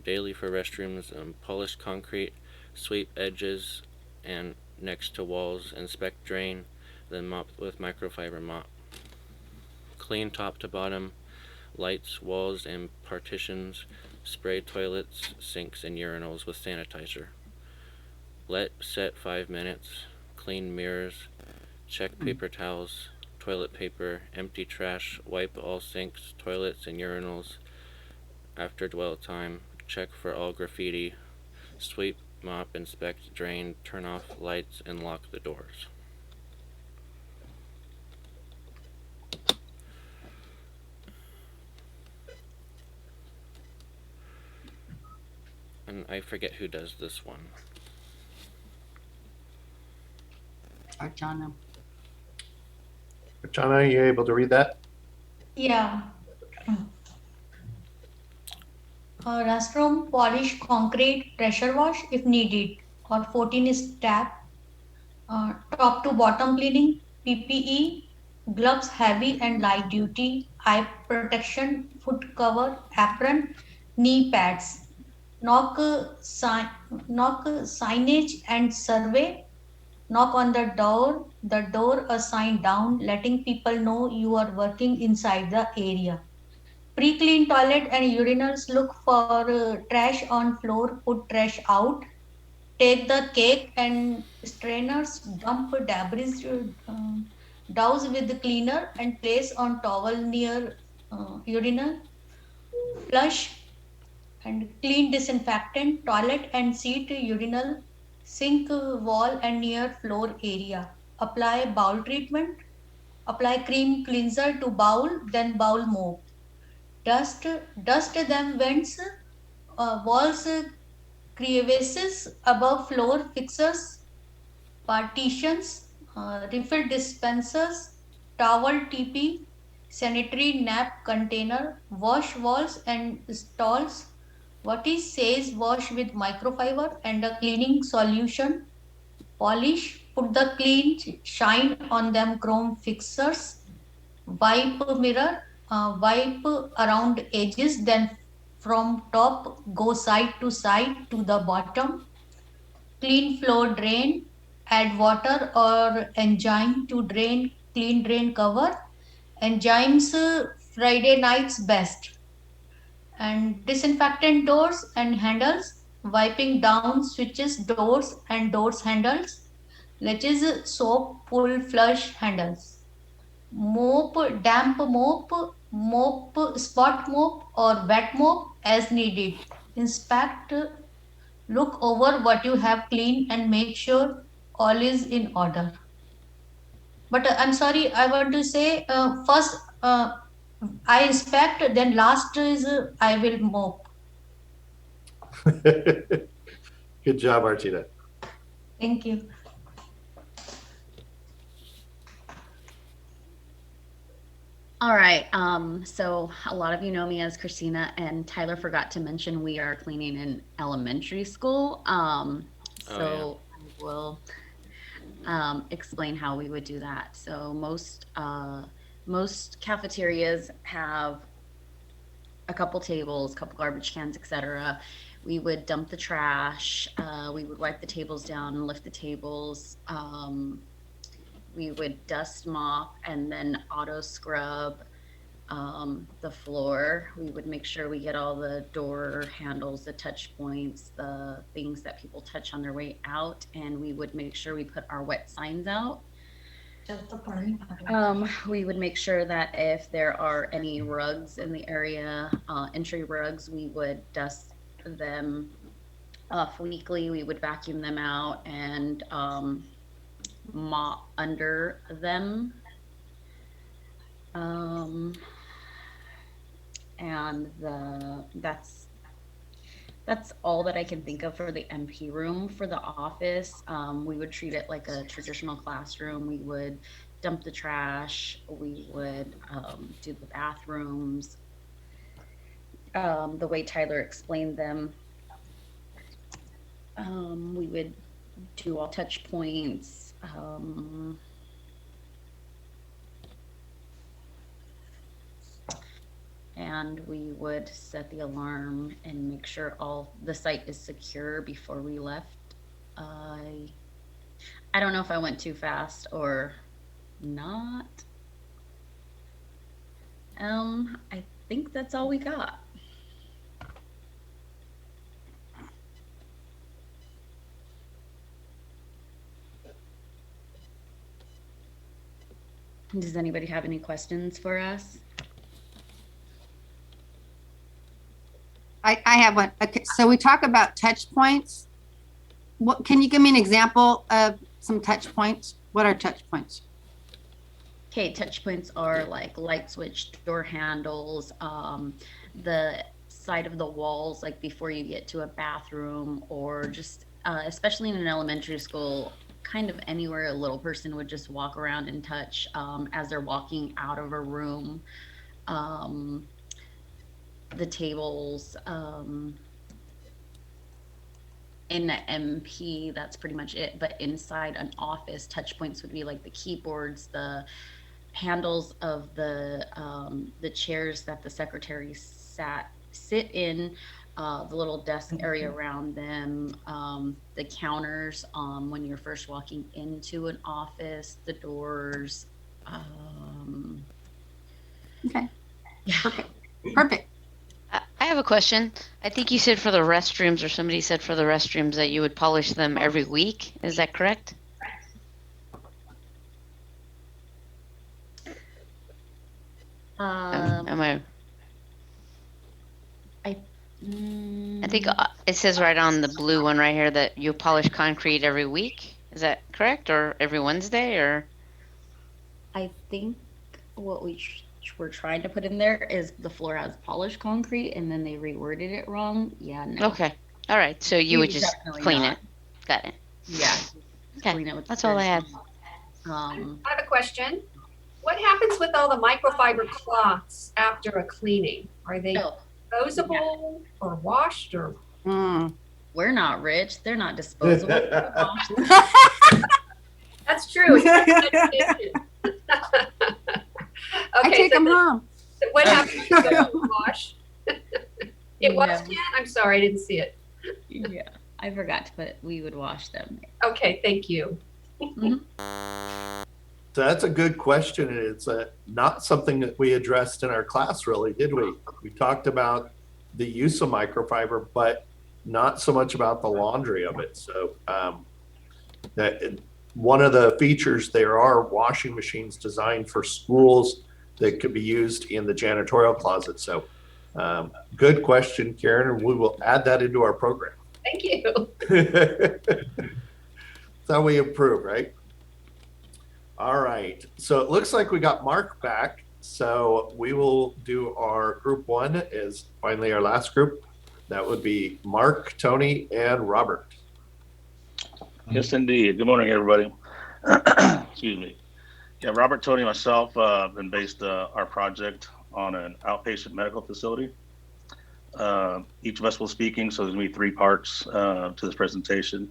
Daily for restrooms. Polish concrete. Sweep edges and next to walls. Inspect drain. Then mop with microfiber mop. Clean top to bottom. Lights, walls, and partitions. Spray toilets, sinks, and urinals with sanitizer. Let set 5 minutes. Clean mirrors. Check paper towels, toilet paper, empty trash, wipe all sinks, toilets, and urinals. After dwell time, check for all graffiti. Sweep, mop, inspect, drain, turn off lights, and lock the doors. And I forget who does this one. Archana. Jana, are you able to read that? Yeah. Restroom polish concrete pressure wash if needed, or 14 step. Top to bottom cleaning, PPE, gloves heavy and light duty, eye protection, foot cover, apron, knee pads. Knock, knock signage and survey. Knock on the door a sign down letting people know you are working inside the area. Pre-clean toilet and urinals, look for trash on floor, put trash out. Take the cake and strainers, dump debris, douse with cleaner and place on towel near urinal. Flush and clean disinfectant, toilet and seat, urinal, sink, wall and near floor area. Apply bowel treatment. Apply cream cleanser to bowel, then bowel mop. Dust them vents, walls, crevices above floor fixtures, partitions, refill dispensers, towel TP, sanitary nap container, wash walls and stalls. What is says wash with microfiber and a cleaning solution. Polish, put the clean shine on them chrome fixtures. Wipe mirror, wipe around edges, then from top go side to the bottom. Clean floor drain, add water or engine to drain, clean drain cover, enzymes Friday nights best. And disinfectant doors and handles, wiping down switches, doors and doors handles, latches, soap, pull, flush handles. Mop, damp mop, mop, spot mop or wet mop as needed. Inspect, look over what you have cleaned and make sure all is in order. But I'm sorry, I want to say first I inspect, then last is I will mop. Good job, Archita. Thank you. All right. So a lot of you know me as Christina, and Tyler forgot to mention we are cleaning in elementary school. So I will explain how we would do that. So most cafeterias have a couple tables, couple garbage cans, etc. We would dump the trash. We would wipe the tables down and lift the tables. We would dust mop and then auto scrub the floor. We would make sure we get all the door handles, the touch points, the things that people touch on their way out, and we would make sure we put our wet signs out. We would make sure that if there are any rugs in the area, entry rugs, we would dust them off weekly. We would vacuum them out and mop under them. And that's all that I can think of for the MP room. For the office, we would treat it like a traditional classroom. We would dump the trash. We would do the bathrooms the way Tyler explained them. We would do all touch points. And we would set the alarm and make sure all the site is secure before we left. I don't know if I went too fast or not. I think that's all we got. Does anybody have any questions for us? I have one. Okay, so we talk about touch points. What, can you give me an example of some touch points? What are touch points? Okay, touch points are like light switch, door handles, the side of the walls, like before you get to a bathroom, or just, especially in an elementary school, kind of anywhere a little person would just walk around and touch as they're walking out of a room. The tables, in the MP, that's pretty much it. But inside an office, touch points would be like the keyboards, the handles of the chairs that the secretary sit in, the little desk area around them, the counters when you're first walking into an office, the doors. Okay. Yeah. Perfect. I have a question. I think you said for the restrooms, or somebody said for the restrooms that you would polish them every week. Is that correct? Am I? I think it says right on the blue one right here that you polish concrete every week. Is that correct, or every Wednesday, or? I think what we're trying to put in there is the floor has polished concrete, and then they reworded it wrong. Yeah, no. Okay. All right. So you would just clean it. Got it. Yeah. Okay. Clean it with That's all I had. I have a question. What happens with all the microfiber cloths after a cleaning? Are they disposable or washed or? We're not rich. They're not disposable. That's true. I take them home. So what happens to the wash? It was Ken? I'm sorry, I didn't see it. Yeah, I forgot to put, we would wash them. Okay, thank you. So that's a good question. And it's not something that we addressed in our class, really, did we? We talked about the use of microfiber, but not so much about the laundry of it. So one of the features, there are washing machines designed for schools that could be used in the janitorial closet. So good question, Karen, and we will add that into our program. Thank you. That's how we improve, right? All right. So it looks like we got Mark back. So we will do our group one is finally our last group. That would be Mark, Tony, and Robert. Yes, indeed. Good morning, everybody. Excuse me. Yeah, Robert, Tony, myself been based our project on an outpatient medical facility. Each of us will be speaking, so there's going to be 3 parts to this presentation.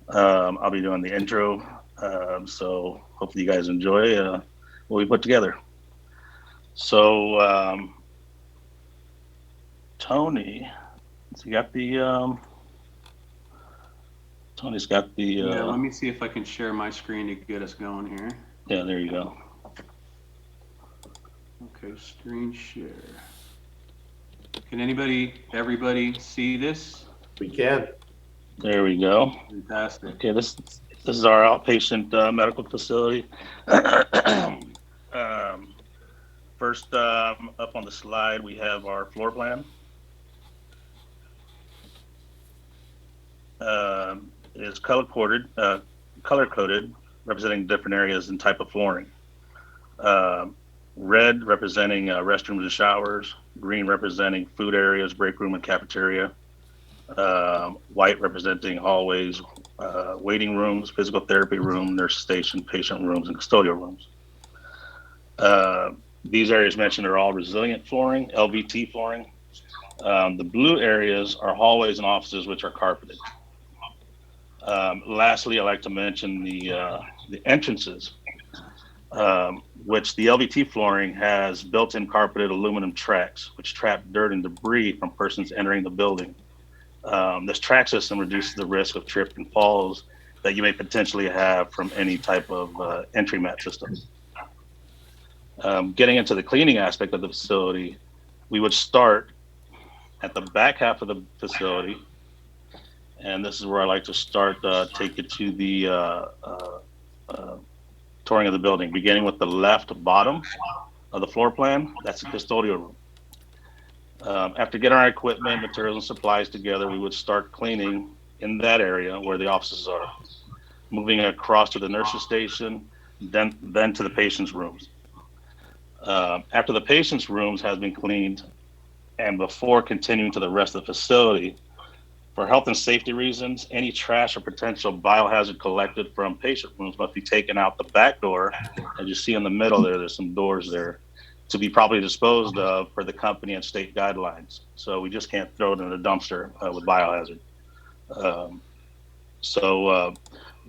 I'll be doing the intro, so hopefully you guys enjoy what we put together. So Tony, has he got the Tony's got the yeah, let me see if I can share my screen to get us going here. Yeah, there you go. Okay, screen share. Can everybody see this? We can. There we go. Fantastic. Okay, this is our outpatient medical facility. First, up on the slide, we have our floor plan. It is color-coded, representing different areas and type of flooring. Red representing restrooms and showers, green representing food areas, break room and cafeteria, white representing hallways, waiting rooms, physical therapy room, nurse station, patient rooms, and custodial rooms. These areas mentioned are all resilient flooring, LVT flooring. The blue areas are hallways and offices, which are carpeted. Lastly, I'd like to mention the entrances, which the LVT flooring has built-in carpeted aluminum tracks, which trap dirt and debris from persons entering the building. This track system reduces the risk of trip and falls that you may potentially have from any type of entry mat system. Getting into the cleaning aspect of the facility, we would start at the back half of the facility. And this is where I like to start, take you to the touring of the building, beginning with the left bottom of the floor plan. That's the custodial room. After getting our equipment, materials, and supplies together, we would start cleaning in that area where the offices are, moving across to the nurse's station, then to the patient's rooms. After the patient's rooms has been cleaned, and before continuing to the rest of the facility, for health and safety reasons, any trash or potential biohazard collected from patient rooms must be taken out the back door. As you see in the middle there, there's some doors there to be properly disposed of per the company and state guidelines. So we just can't throw it in a dumpster with biohazard.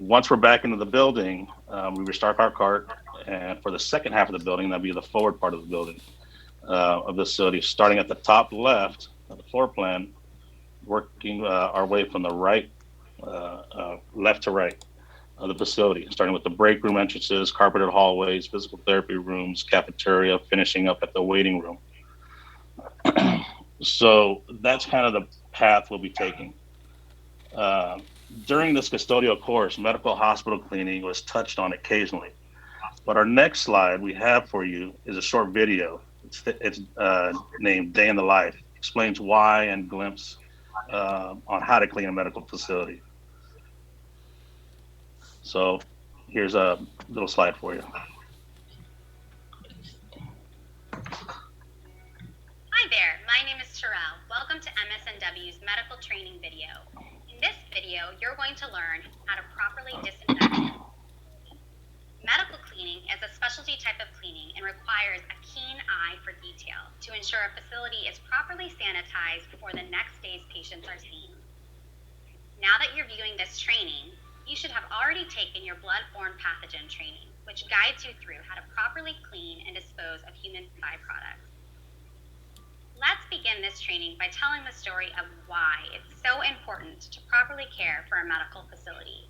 Once we're back into the building, we restart our cart, and for the second half of the building, that'd be the forward part of the building of the facility, starting at the top left of the floor plan, working our way from the right, left to right of the facility, starting with the break room entrances, carpeted hallways, physical therapy rooms, cafeteria, finishing up at the waiting room. So that's kind of the path we'll be taking. During this custodial course, medical hospital cleaning was touched on occasionally. But our next slide we have for you is a short video. It's named Day in the Life. Explains why and glimpse on how to clean a medical facility. So here's a little slide for you. Hi there, my name is Terrell. Welcome to MSNW's medical training video. In this video, you're going to learn how to properly disinfect. Medical cleaning is a specialty type of cleaning and requires a keen eye for detail to ensure a facility is properly sanitized before the next day's patients are seen. Now that you're viewing this training, you should have already taken your blood-borne pathogen training, which guides you through how to properly clean and dispose of human byproducts. Let's begin this training by telling the story of why it's so important to properly care for a medical facility.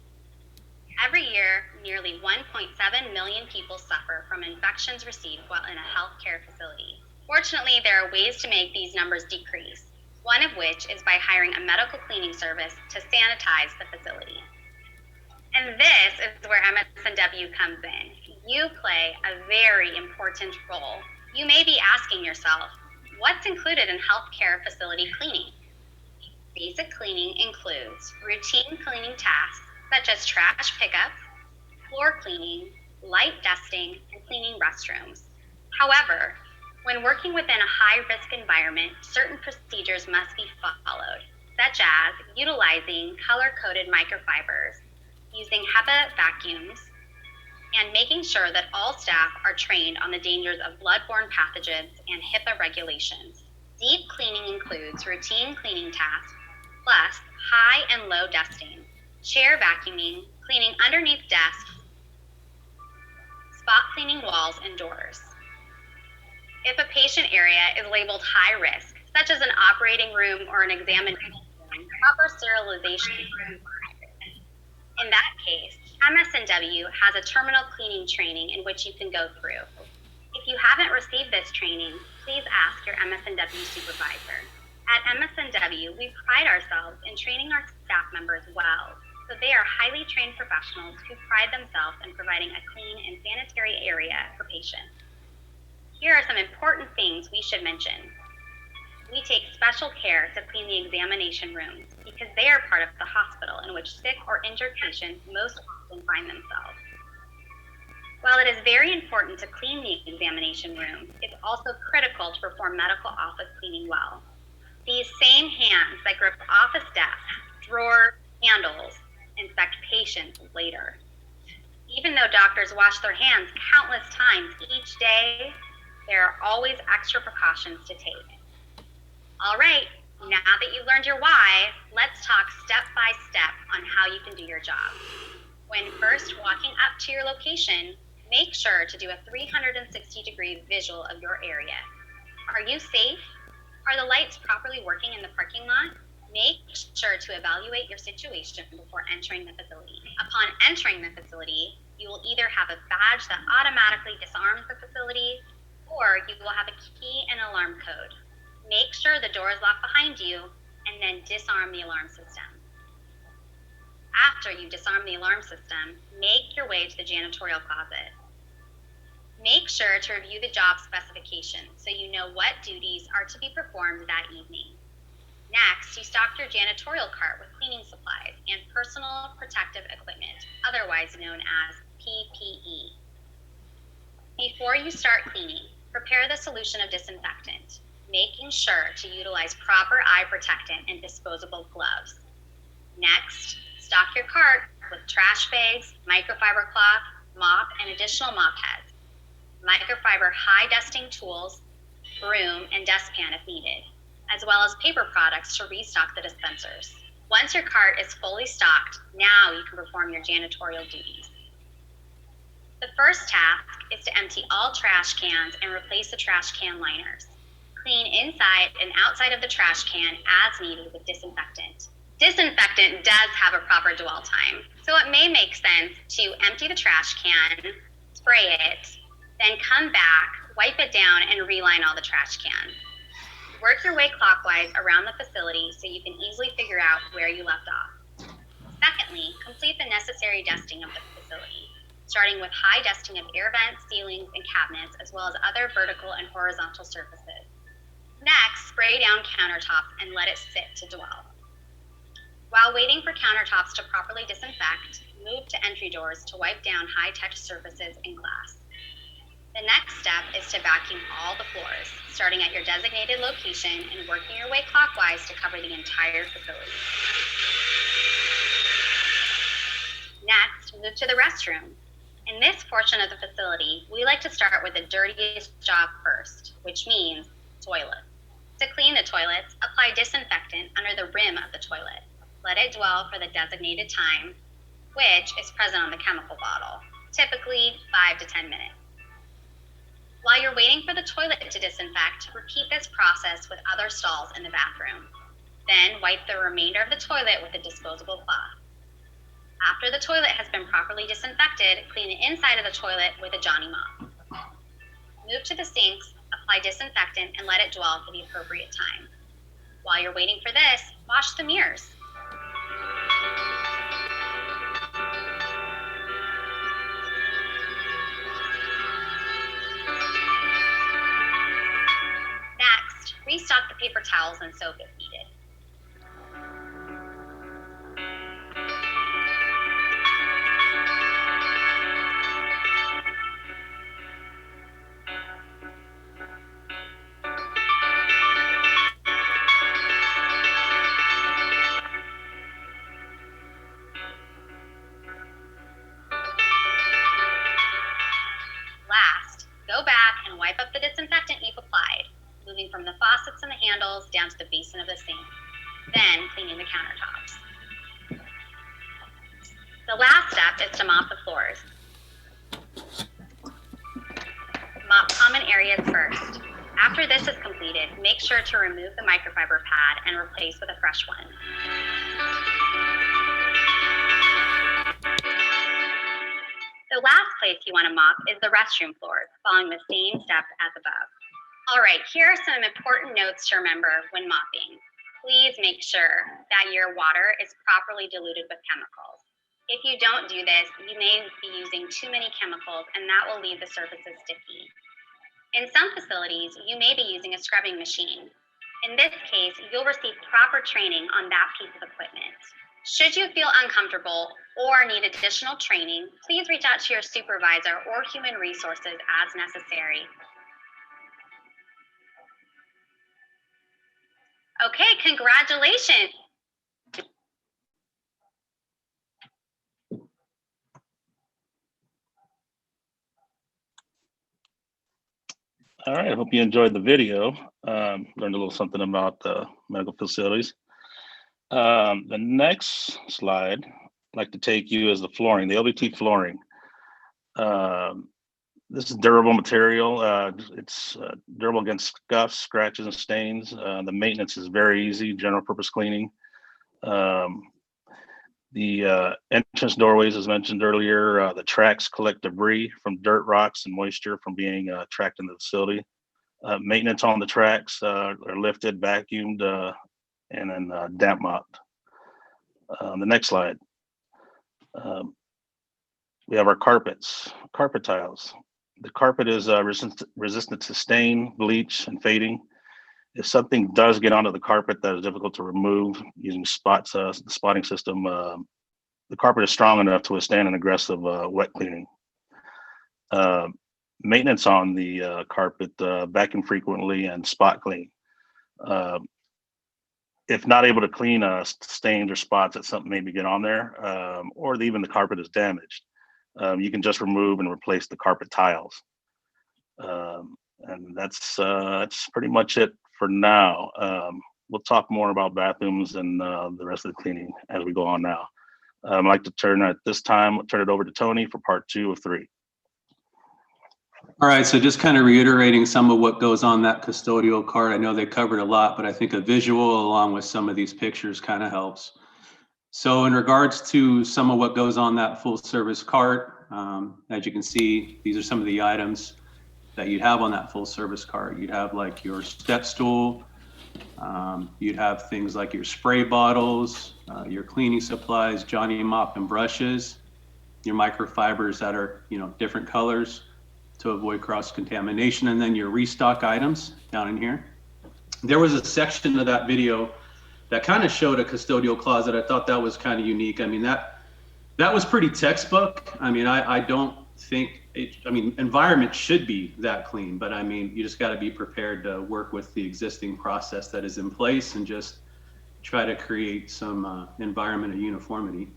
Every year, nearly 1.7 million people suffer from infections received while in a healthcare facility. Fortunately, there are ways to make these numbers decrease, one of which is by hiring a medical cleaning service to sanitize the facility. And this is where MSNW comes in. You play a very important role. You may be asking yourself, what's included in healthcare facility cleaning? Basic cleaning includes routine cleaning tasks such as trash pickup, floor cleaning, light dusting, and cleaning restrooms. However, when working within a high-risk environment, certain procedures must be followed, such as utilizing color-coded microfibers, using HEPA vacuums, and making sure that all staff are trained on the dangers of bloodborne pathogens and HIPAA regulations. Deep cleaning includes routine cleaning tasks, plus high and low dusting, chair vacuuming, cleaning underneath desks, spot cleaning walls and doors. If a patient area is labeled high risk, such as an operating room or an examination room, proper sterilization is required. In that case, MSNW has a terminal cleaning training in which you can go through. If you haven't received this training, please ask your MSNW supervisor. At MSNW, we pride ourselves in training our staff members well, so they are highly trained professionals who pride themselves in providing a clean and sanitary area for patients. Here are some important things we should mention. We take special care to clean the examination rooms because they are part of the hospital in which sick or injured patients most often find themselves. While it is very important to clean the examination room, it's also critical to perform medical office cleaning well. These same hands that grip office desks, drawers, handles, infect patients later. Even though doctors wash their hands countless times each day, there are always extra precautions to take. All right, now that you've learned your why, let's talk step by step on how you can do your job. When first walking up to your location, make sure to do a 360-degree visual of your area. Are you safe? Are the lights properly working in the parking lot? Make sure to evaluate your situation before entering the facility. Upon entering the facility, you will either have a badge that automatically disarms the facility, or you will have a key and alarm code. Make sure the door is locked behind you, and then disarm the alarm system. After you disarm the alarm system, make your way to the janitorial closet. Make sure to review the job specifications so you know what duties are to be performed that evening. Next, you stock your janitorial cart with cleaning supplies and personal protective equipment, otherwise known as PPE. Before you start cleaning, prepare the solution of disinfectant, making sure to utilize proper eye protectant and disposable gloves. Next, stock your cart with trash bags, microfiber cloth, mop, and additional mop heads, microfiber high dusting tools, broom, and dustpan if needed, as well as paper products to restock the dispensers. Once your cart is fully stocked, now you can perform your janitorial duties. The first task is to empty all trash cans and replace the trash can liners. Clean inside and outside of the trash can as needed with disinfectant. Disinfectant does have a proper dwell time, so it may make sense to empty the trash can, spray it, then come back, wipe it down, and reline all the trash cans. Work your way clockwise around the facility so you can easily figure out where you left off. Secondly, complete the necessary dusting of the facility, starting with high dusting of air vents, ceilings, and cabinets, as well as other vertical and horizontal surfaces. Next, spray down countertops and let it sit to dwell. While waiting for countertops to properly disinfect, move to entry doors to wipe down high-touch surfaces and glass. The next step is to vacuum all the floors, starting at your designated location and working your way clockwise to cover the entire facility. Next, move to the restroom. In this portion of the facility, we like to start with the dirtiest job first, which means toilets. To clean the toilets, apply disinfectant under the rim of the toilet. Let it dwell for the designated time, which is present on the chemical bottle, typically 5 to 10 minutes. While you're waiting for the toilet to disinfect, repeat this process with other stalls in the bathroom. Then wipe the remainder of the toilet with a disposable cloth. After the toilet has been properly disinfected, clean the inside of the toilet with a Johnny mop. Move to the sinks, apply disinfectant, and let it dwell for the appropriate time. While you're waiting for this, wash the mirrors. Next, restock the paper towels and soap if needed. Last, go back and wipe up the disinfectant you've applied, moving from the faucets and the handles down to the basin of the sink, then cleaning the countertops. The last step is to mop the floors. Mop common areas first. After this is completed, make sure to remove the microfiber pad and replace with a fresh one. The last place you want to mop is the restroom floors, following the same steps as above. All right, here are some important notes to remember when mopping. Please make sure that your water is properly diluted with chemicals. If you don't do this, you may be using too many chemicals and that will leave the surfaces sticky. In some facilities, you may be using a scrubbing machine. In this case, you'll receive proper training on that piece of equipment. Should you feel uncomfortable or need additional training, please reach out to your supervisor or human resources as necessary. Okay, congratulations. All right, I hope you enjoyed the video. Learned a little something about medical facilities. The next slide I'd like to take you is the flooring, the LVT flooring. This is durable material. It's durable against scuffs, scratches, and stains. The maintenance is very easy, general purpose cleaning. The entrance doorways, as mentioned earlier, the tracks collect debris from dirt, rocks, and moisture from being tracked in the facility. Maintenance on the tracks are lifted, vacuumed, and then damp mopped. The next slide. We have our carpets, carpet tiles. The carpet is resistant to stain, bleach, and fading. If something does get onto the carpet that is difficult to remove using the spotting system, the carpet is strong enough to withstand an aggressive wet cleaning. Maintenance on the carpet, vacuum frequently and spot clean. If not able to clean stains or spots that something maybe get on there, or even the carpet is damaged, you can just remove and replace the carpet tiles. And that's pretty much it for now. We'll talk more about bathrooms and the rest of the cleaning as we go on now. I'd like to turn it over to Tony for part 2 of 3. All right, so just kind of reiterating some of what goes on that custodial cart. I know they covered a lot, but I think a visual along with some of these pictures kind of helps. So in regards to some of what goes on that full service cart, as you can see, these are some of the items that you'd have on that full service cart. You'd have like your step stool, you'd have things like your spray bottles, your cleaning supplies, Johnny mop and brushes, your microfibers that are, different colors to avoid cross-contamination, and then your restock items down in here. There was a section of that video that kind of showed a custodial closet. I thought that was kind of unique. I mean, that was pretty textbook. I mean, I don't think environment should be that clean, but I mean, you just got to be prepared to work with the existing process that is in place and just try to create some environment of uniformity.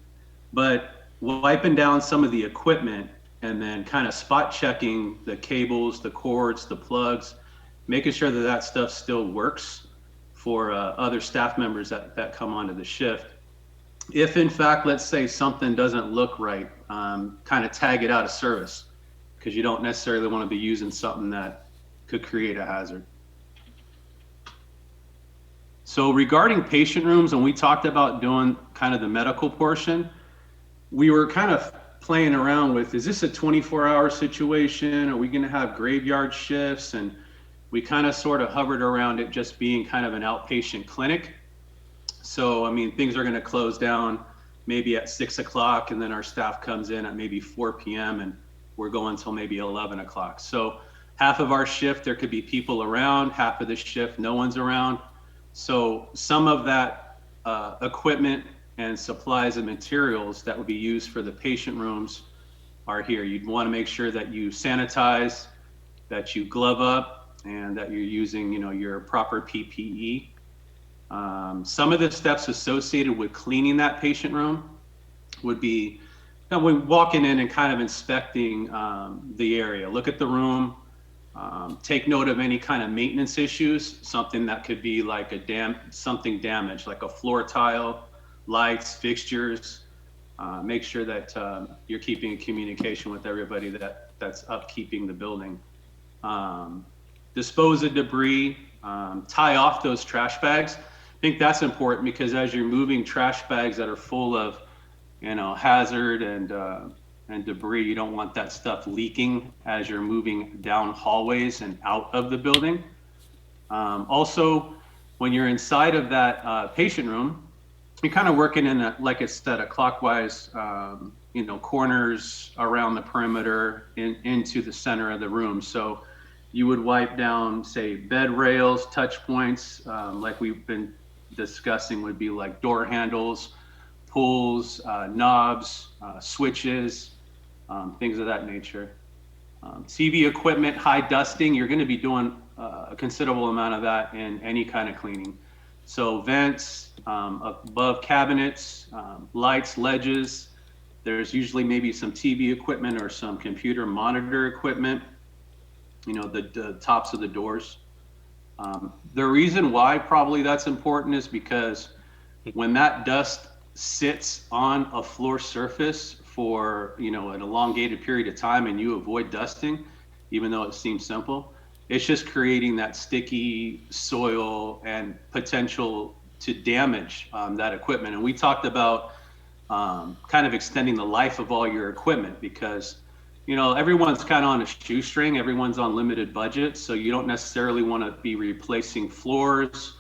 But wiping down some of the equipment and then kind of spot checking the cables, the cords, the plugs, making sure that that stuff still works for other staff members that come onto the shift. If in fact, let's say something doesn't look right, kind of tag it out of service, because you don't necessarily want to be using something that could create a hazard. So regarding patient rooms, when we talked about doing kind of the medical portion, we were kind of playing around with, is this a 24-hour situation? Are we going to have graveyard shifts? And we kind of sort of hovered around it just being kind of an outpatient clinic. So, I mean, things are going to close down maybe at 6 o'clock, and then our staff comes in at maybe 4 p.m. and we're going until maybe 11 o'clock. So half of our shift, there could be people around, half of the shift, no one's around. So some of that equipment and supplies and materials that would be used for the patient rooms are here. You'd want to make sure that you sanitize, that you glove up, and that you're using, you know, your proper PPE. Some of the steps associated with cleaning that patient room would be, you know, when walking in and kind of inspecting the area, look at the room, take note of any kind of maintenance issues, something that could be like something damaged, like a floor tile, lights, fixtures. Make sure that you're keeping in communication with everybody that's upkeeping the building. Dispose of debris, tie off those trash bags. I think that's important because as you're moving trash bags that are full of, you know, hazard and debris, you don't want that stuff leaking as you're moving down hallways and out of the building. Also, when you're inside of that patient room, you're kind of working in a, like I said, a clockwise, you know, corners around the perimeter into the center of the room. So you would wipe down, say, bed rails, touch points, like we've been discussing would be like door handles, pulls, knobs, switches, things of that nature. TV equipment, high dusting, you're going to be doing a considerable amount of that in any kind of cleaning. So vents, above cabinets, lights, ledges. There's usually maybe some TV equipment or some computer monitor equipment, you know, the tops of the doors. The reason why probably that's important is because when that dust sits on a floor surface for, you know, an elongated period of time and you avoid dusting, even though it seems simple, it's just creating that sticky soil and potential to damage that equipment. And we talked about kind of extending the life of all your equipment because, you know, everyone's kind of on a shoestring, everyone's on limited budgets, so you don't necessarily want to be replacing floors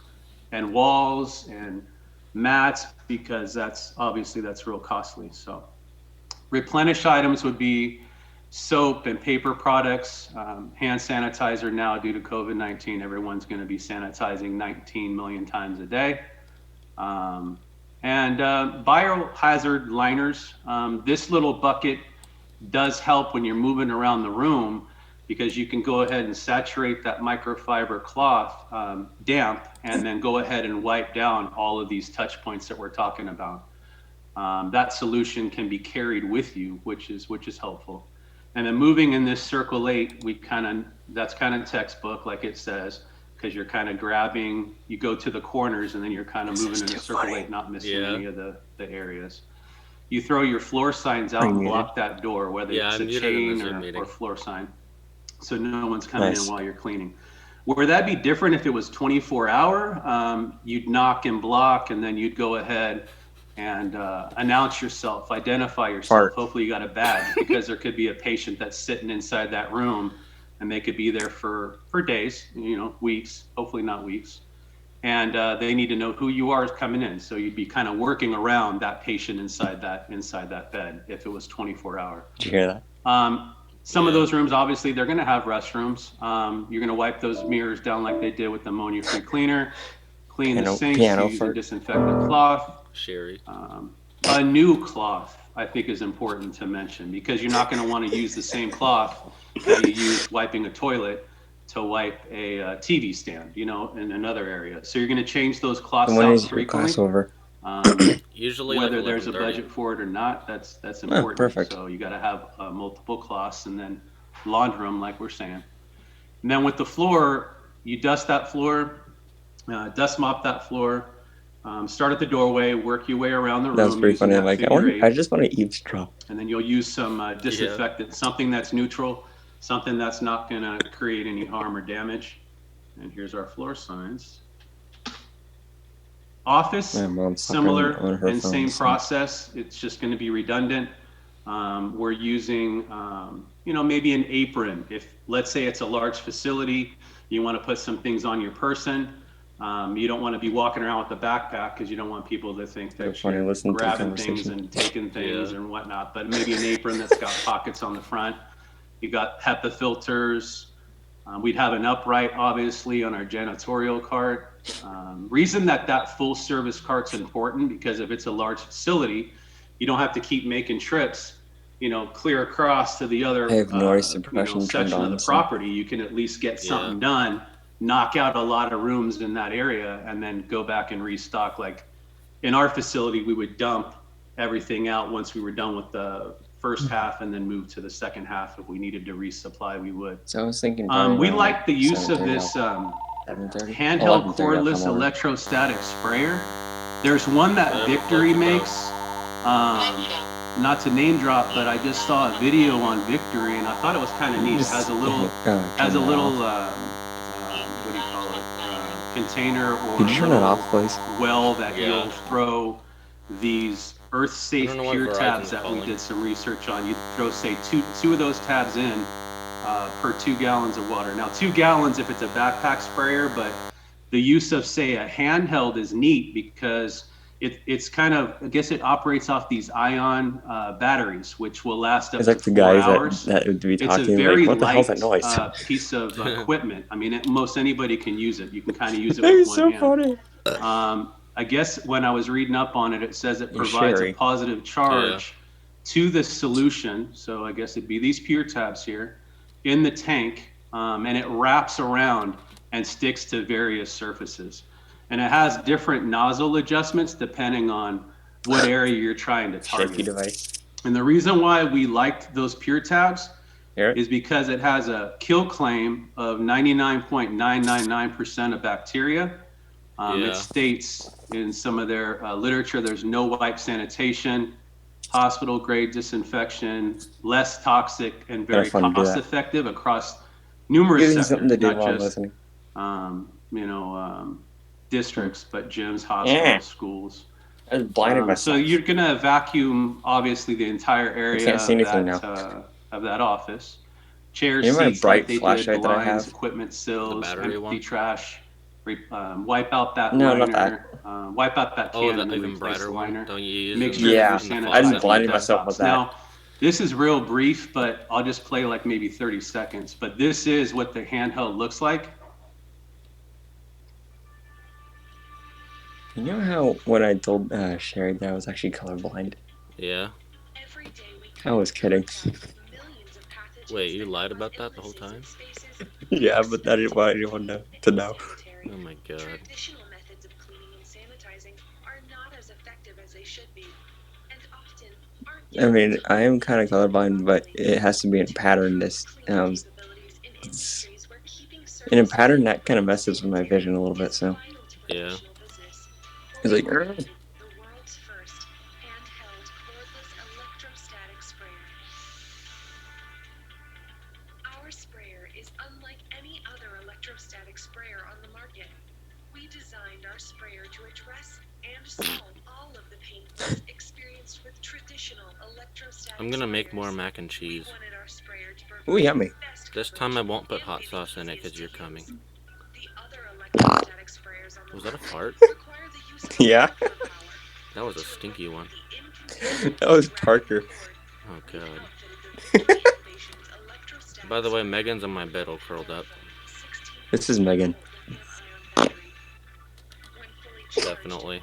and walls and mats because that's real costly. So replenish items would be soap and paper products, hand sanitizer. Now due to COVID-19, everyone's going to be sanitizing 19 million times a day. And biohazard liners. This little bucket does help when you're moving around the room because you can go ahead and saturate that microfiber cloth damp and then go ahead and wipe down all of these touch points that we're talking about. That solution can be carried with you, which is helpful. And then moving in this circle 8, that's kind of textbook, like it says, because you're kind of grabbing, you go to the corners and then you're kind of moving in a circle 8, not missing any of the areas. You throw your floor signs out and block that door, whether it's a chain or floor sign, so no one's coming in while you're cleaning. Where that'd be different if it was 24-hour, you'd knock and block, and then you'd go ahead and announce yourself, identify yourself. Hopefully you got a badge because there could be a patient that's sitting inside that room and they could be there for days, you know, weeks, hopefully not weeks. And they need to know who you are coming in. So you'd be kind of working around that patient inside that bed if it was 24-hour. Did you hear that? Some of those rooms, obviously, they're going to have restrooms. You're going to wipe those mirrors down like they did with the ammonia-free cleaner. Clean the sinks using disinfectant cloth. Sherry. A new cloth, I think, is important to mention because you're not going to want to use the same cloth that you use wiping a toilet to wipe a TV stand, you know, in another area. So you're going to change those cloths out frequently. Usually, whether like there's a budget for it or not, that's important. Perfect. So you got to have multiple cloths and then launder them, like we're saying. And then with the floor, you dust that floor, dust mop that floor. Start at the doorway, work your way around the room. That was pretty funny. Like, I just want to eavesdrop. And then you'll use some disinfectant, something that's neutral, something that's not going to create any harm or damage. And here's our floor signs. office, My mom's similar talking on her and phone, same so- process. It's just going to be redundant. We're using, maybe an apron. If, let's say it's a large facility, you want to put some things on your person. You don't want to be walking around with a backpack because you don't want people to think that funny, you're listen to the grabbing things conversation. and taking things and whatnot. But maybe an apron that's got pockets on the front. You got HEPA filters. We'd have an upright, obviously, on our janitorial cart. Reason that full service cart's important because if it's a large facility, you don't have to keep making trips, clear across to the other, I have noise suppression turned section of on, the so- property. You can at least get something done, knock out a lot of rooms in that area, and then go back and restock. Like in our facility, we would dump everything out once we were done with the first half and then move to the second half. If we needed to resupply, we would. So I was thinking. We like the use of this 7:30? handheld 11:30, I'll cordless come over. electrostatic sprayer. There's one that Victory makes. Not to name drop, but I just saw a video on Victory and I thought it was kind of neat. It has a little, what do you call it? Container or Could you turn it off, please? well that you'll throw these earth safe I don't know why pure Verizon's tabs that we calling. did some research on. You throw, say, two of those tabs in per 2 gallons of water. Now 2 gallons if it's a backpack sprayer, but the use of, say, a handheld is neat because it's kind of, I guess it operates off these ion batteries, which will last up It's like to the 4 guys hours. that would be It's a talking very like, what the hell's that light noise? piece of equipment. I mean, most anybody can use it. You can kind of use it That with is one so hand. funny. I guess when I was reading up on it, it says it Hey, provides Sherry. a positive charge to the solution. So I guess it'd be these pure tabs here in the tank, and it wraps around and sticks to various surfaces. And it has different nozzle adjustments depending on what area you're trying to Shaky target. device. And the reason why we liked those pure tabs is because it has a kill claim of 99.999% of bacteria. It states in some of their literature, there's no wipe sanitation, hospital grade disinfection, less toxic, and very Kinda fun to do cost that. effective across numerous Gives me sectors, something to do not while I'm just listening. districts, but gyms, hospitals, schools. I was blinding myself. So you're gonna vacuum obviously the entire area can't see anything of that office. Chairs, You know my seats, bright like they did, flashlight that I blinds, have? equipment sills, battery empty one? trash. Wipe out that No, not liner. Wipe out that can Oh, and the then even replace brighter the one? liner. Don't you use Make them sure Yeah, that you in the sanitize I just the blinded myself with desktops. that. Now, this is real brief, but I'll just play like maybe 30 seconds. But this is what the handheld looks like. You know how when I told Sherry that I was actually colorblind? Yeah. I was kidding. Wait, you lied about that the whole time? Yeah, but that is what I didn't want to know. Oh my god. I mean, I am kind of colorblind, but it has to be in pattern. In a pattern that kind of messes with my vision a little bit. So Yeah. it's like, Our sprayer is unlike any other electrostatic sprayer on the market. We designed our sprayer to address and solve all of the pain points experienced with traditional electrostatic. I'm gonna make more mac and cheese. ooh, yummy. This time I won't put hot sauce in it because you're coming. Was that a fart? Yeah, That was a stinky one. that was Parker. Oh god. By the way, Megan's on my bed all curled up. This is Megan. Definitely.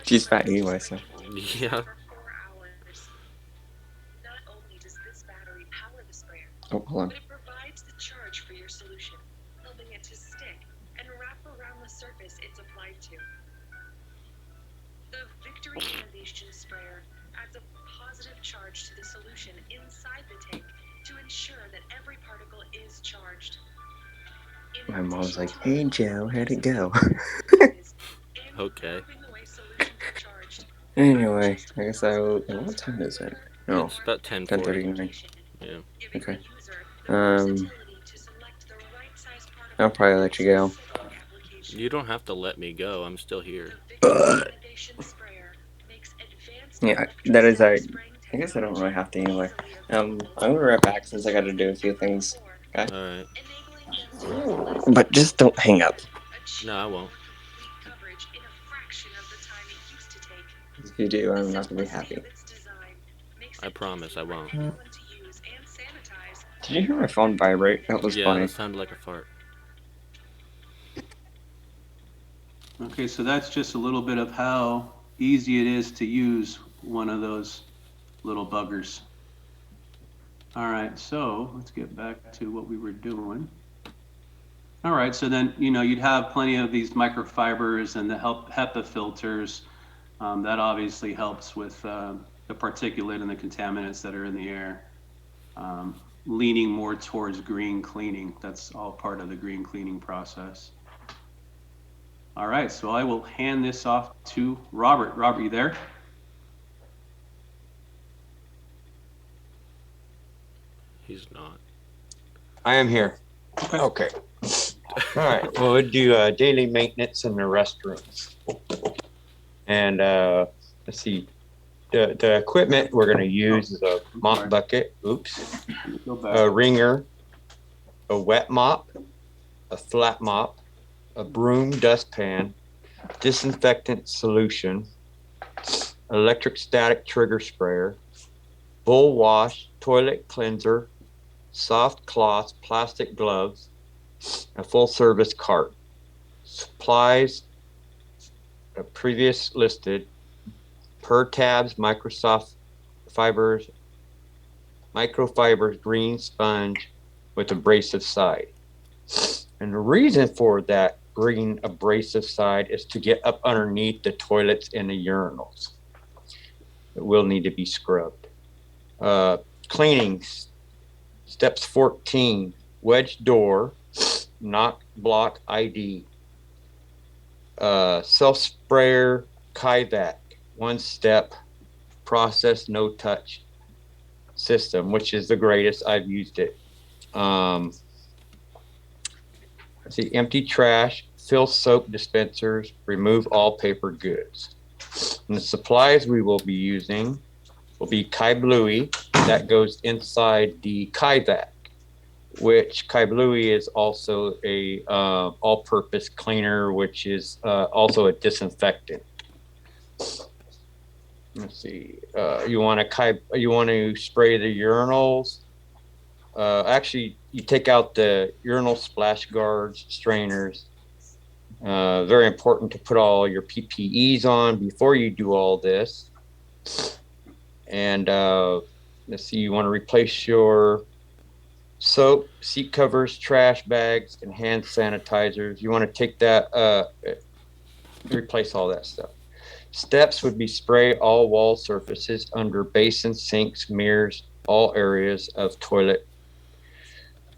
She's fat anyway, so. Yeah. Oh, hold on. But it provides the charge for your solution, helping it to stick and wrap around the surface it's applied to. The Victory Innovation Sprayer adds a positive charge to the solution inside the tank to ensure that every particle is charged. My mom's like, hey Joe, how'd it go? Okay. Anyway, I guess I will. What time is it? No, It's about 10:40. 10:39. Yeah. Okay. I'll probably let you go. You don't have to let me go. I'm still here. Yeah, that is I guess I don't really have to anyway. I'm gonna be right back since I got to do a few things. Okay. All right. But just don't hang up. No, I won't. If you do, I'm not gonna be happy. I promise I won't. Did you hear my phone vibrate? That was Yeah, funny. that sounded like a fart. Okay, so that's just a little bit of how easy it is to use one of those little buggers. All right, so let's get back to what we were doing. All right, so then, you'd have plenty of these microfibers and the HEPA filters. That obviously helps with the particulate and the contaminants that are in the air. Leaning more towards green cleaning. That's all part of the green cleaning process. All right, so I will hand this off to Robert. Robert, you there? He's not. I am here. Okay. All right. Well, we'll do daily maintenance in the restrooms. And let's see. The equipment we're going to use is a mop bucket. Oops. A wringer, a wet mop, a flat mop, a broom dustpan, disinfectant solution, electric static trigger sprayer, bull wash, toilet cleanser, soft cloths, plastic gloves, a full service cart. Supplies previous listed, per tabs, microfibers, green sponge with abrasive side. And the reason for that green abrasive side is to get up underneath the toilets and the urinals. It will need to be scrubbed. Cleaning, steps 14, wedge door, knock block ID. Self-sprayer Kyvac, one step process, no touch system, which is the greatest. I've used it. Let's see, empty trash, fill soap dispensers, remove all paper goods. And the supplies we will be using will be Kai Bluey, that goes inside the Kyvac, which Kai Bluey is also a all-purpose cleaner, which is also a disinfectant. Let's see. You want to spray the urinals. Actually, you take out the urinal splash guards, strainers. Very important to put all your PPEs on before you do all this. And let's see. You want to replace your soap, seat covers, trash bags, and hand sanitizers. You want to take that, replace all that stuff. Steps would be spray all wall surfaces under basins, sinks, mirrors, all areas of toilet.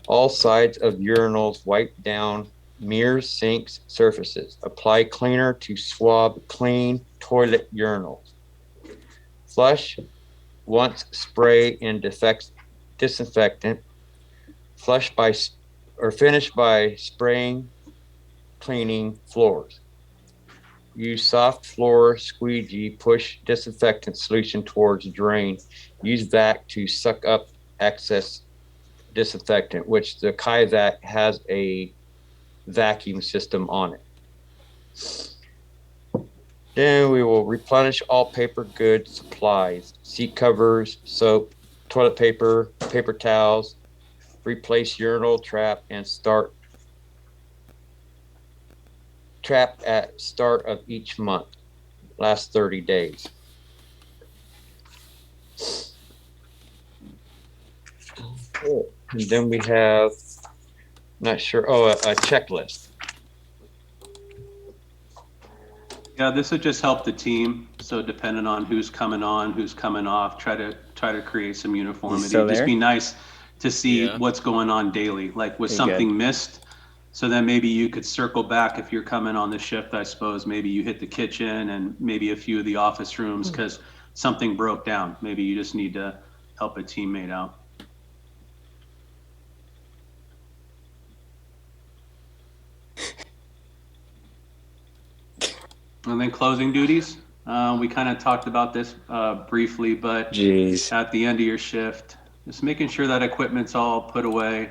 All sides of urinals, wipe down mirrors, sinks, surfaces. Apply cleaner to swab clean toilet urinals. Flush once, spray in disinfectant. Flush by or finish by spraying, cleaning floors. Use soft floor squeegee, push disinfectant solution towards drain. Use vac to suck up excess disinfectant, which the Kyvac has a vacuum system on it. Then we will replenish all paper goods, supplies, seat covers, soap, toilet paper, paper towels, replace urinal trap and trap at start of each month, last 30 days. And then we have, not sure, a checklist. Yeah, this would just help the team. So depending on who's coming on, who's coming off, try to create some uniformity. still It'd just there? be nice to see Yeah. what's going on daily. Like was Pretty something good. missed? So then maybe you could circle back if you're coming on the shift, I suppose. Maybe you hit the kitchen and maybe a few of the office rooms because something broke down. Maybe you just need to help a teammate out. And then closing duties. We kind of talked about this briefly, but Jeez. at the end of your shift, just making sure that equipment's all put away.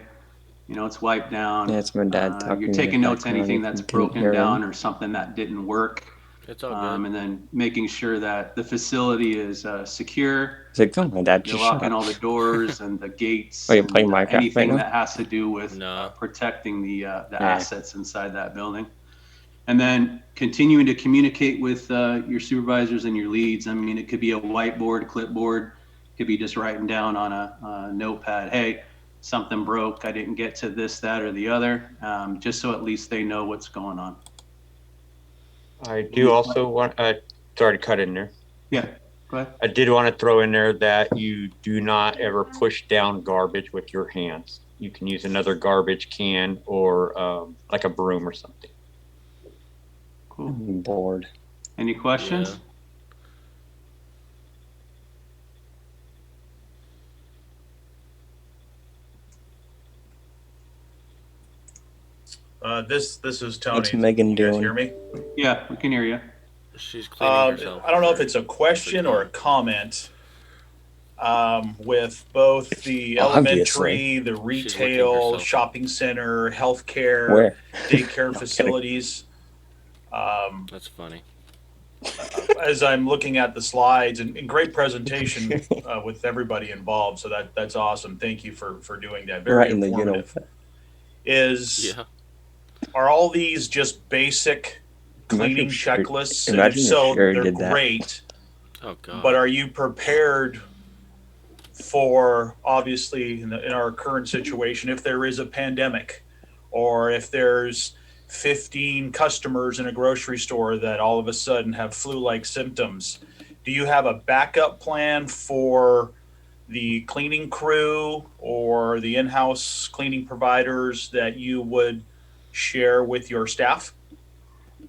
You know, it's wiped down. Yeah, it's my dad You're talking in the taking notes, background anything if that's you couldn't broken hear down him. or something that didn't work. It's all good. And then making sure that the facility is secure. He's like, oh, my dad, You're just shut locking up. all the doors and the gates Oh, you're and playing Minecraft right anything now? that has to do with No. protecting the Yeah. assets inside that building. And then continuing to communicate with your supervisors and your leads. I mean, it could be a whiteboard, clipboard, it could be just writing down on a notepad, hey, something broke, I didn't get to this, that, or the other, just so at least they know what's going on. I do also want, sorry to cut in there. Yeah, go ahead. I did want to throw in there that you do not ever push down garbage with your hands. You can use another garbage can or like a broom or something. Cool. I'm bored. Any questions? This is Tony. What's Megan you guys doing? hear me? Yeah, we can hear you. She's cleaning herself. I don't know if it's a question or a comment. With both the elementary, the retail, shopping center, healthcare, Where? daycare facilities. That's funny. As I'm looking at the slides, and great presentation with everybody involved. So that's awesome. Thank you for doing that. Very Right in the, you know, informative. Are all these just basic cleaning checklists? And if imagine if so, Sherry they're did that. great. Oh God. But are you prepared for, obviously, in our current situation, if there is a pandemic, or if there's 15 customers in a grocery store that all of a sudden have flu-like symptoms? Do you have a backup plan for the cleaning crew or the in-house cleaning providers that you would share with your staff?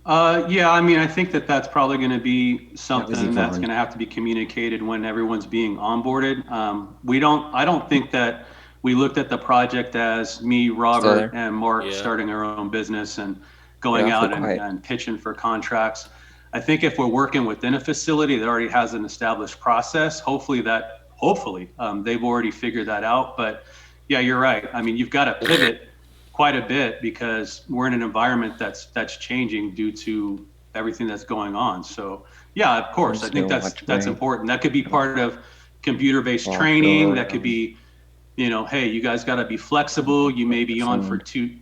Yeah, I mean, I think that's probably going to be something that's Yvonne. going to have to be communicated when everyone's being onboarded. I don't think that we looked at the project as me, Robert, there? and Mark Yeah. starting our own business and going You're out awfully quiet. and pitching for contracts. I think if we're working within a facility that already has an established process, hopefully they've already figured that out. But yeah, you're right. I mean, you've got to pivot quite a bit because we're in an environment that's changing due to everything that's going on. So yeah, of course, I think that's important. That could be part of computer-based training. That could be, you know, hey, you guys got to be flexible. You may be on for two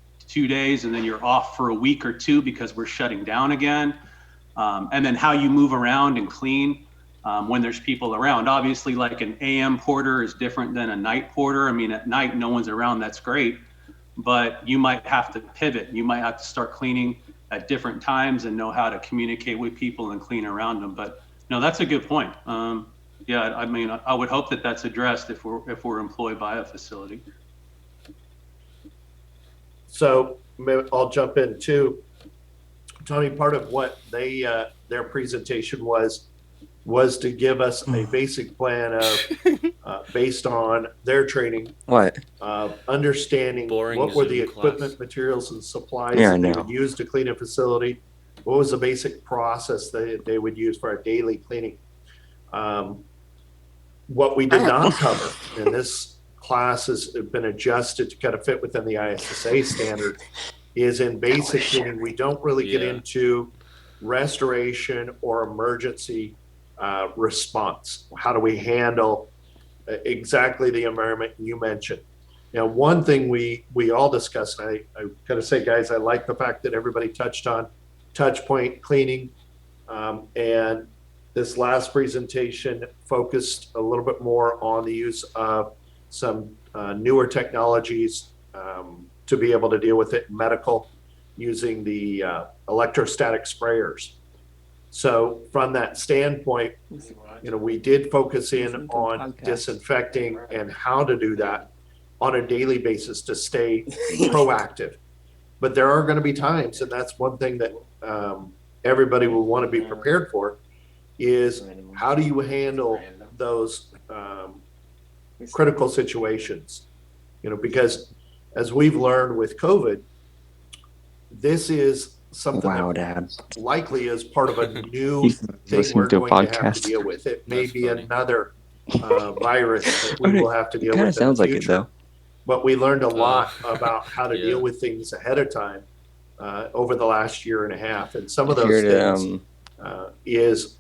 days and then you're off for a week or two because we're shutting down again. And then how you move around and clean when there's people around. Obviously, like an AM porter is different than a night porter. I mean, at night, no one's around. That's great. But you might have to pivot. You might have to start cleaning at different times and know how to communicate with people and clean around them. But no, that's a good point. Yeah, I mean, I would hope that that's addressed if we're employed by a facility. So I'll jump in too. Tony, part of what their presentation was to give us a basic plan of based on their training. What? Understanding Boring what were the Zoom equipment, class. materials, and supplies Yeah, I that they know. would use to clean a facility. What was the basic process they would use for a daily cleaning? What we did not cover, and this class has been adjusted to kind of fit within the ISSA standard, is in basic cleaning, we don't really get into restoration or emergency response. How do we handle exactly the environment you mentioned? Now, one thing we all discussed, and I gotta say, guys, I like the fact that everybody touched on touch point cleaning. And this last presentation focused a little bit more on the use of some newer technologies to be able to deal with it in medical using the electrostatic sprayers. So from that standpoint, you know, we did focus in on disinfecting and how to do that on a daily basis to stay proactive. But there are going to be times, and that's one thing that everybody will want to be prepared for, is how do you handle those critical situations? You know, because as we've learned with COVID, this is something Wow, that Dad. likely is part of a new He's thing listening we're to a going to have to podcast. deal with. It may That's be funny. another virus that we Okay, will have to it deal kind of with in the sounds like it, future. though. But we learned a lot about how to Yeah. deal with things ahead of time over the last year and a half. And some of If you were those to, things is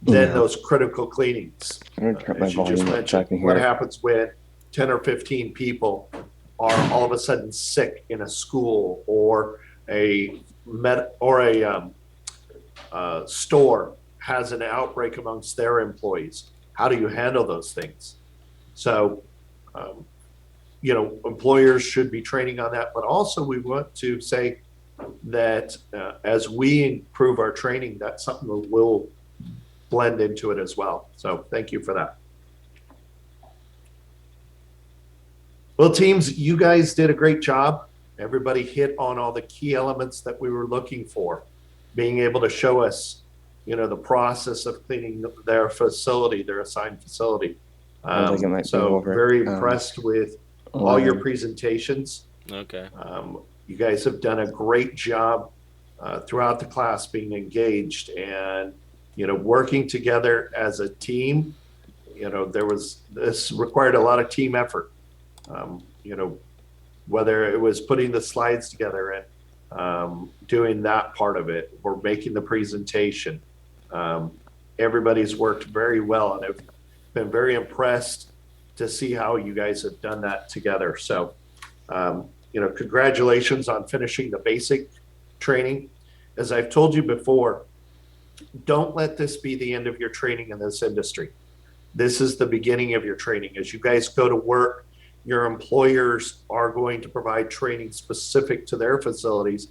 you then know, those critical cleanings. I'm going to turn my As you just volume up so I mentioned, can what hear it. happens when 10 or 15 people are all of a sudden sick in a school or a store has an outbreak amongst their employees? How do you handle those things? So, employers should be training on that, but also we want to say that as we improve our training, that's something that will blend into it as well. So thank you for that. Well, teams, you guys did a great job. Everybody hit on all the key elements that we were looking for, being able to show us, the process of cleaning their facility, their assigned facility. Sounds like it might be So over. very impressed with all your presentations. Okay. You guys have done a great job throughout the class being engaged and, working together as a team. This required a lot of team effort. Whether it was putting the slides together and doing that part of it or making the presentation. Everybody's worked very well, and I've been very impressed to see how you guys have done that together. So, congratulations on finishing the basic training. As I've told you before, don't let this be the end of your training in this industry. This is the beginning of your training. As you guys go to work, your employers are going to provide training specific to their facilities,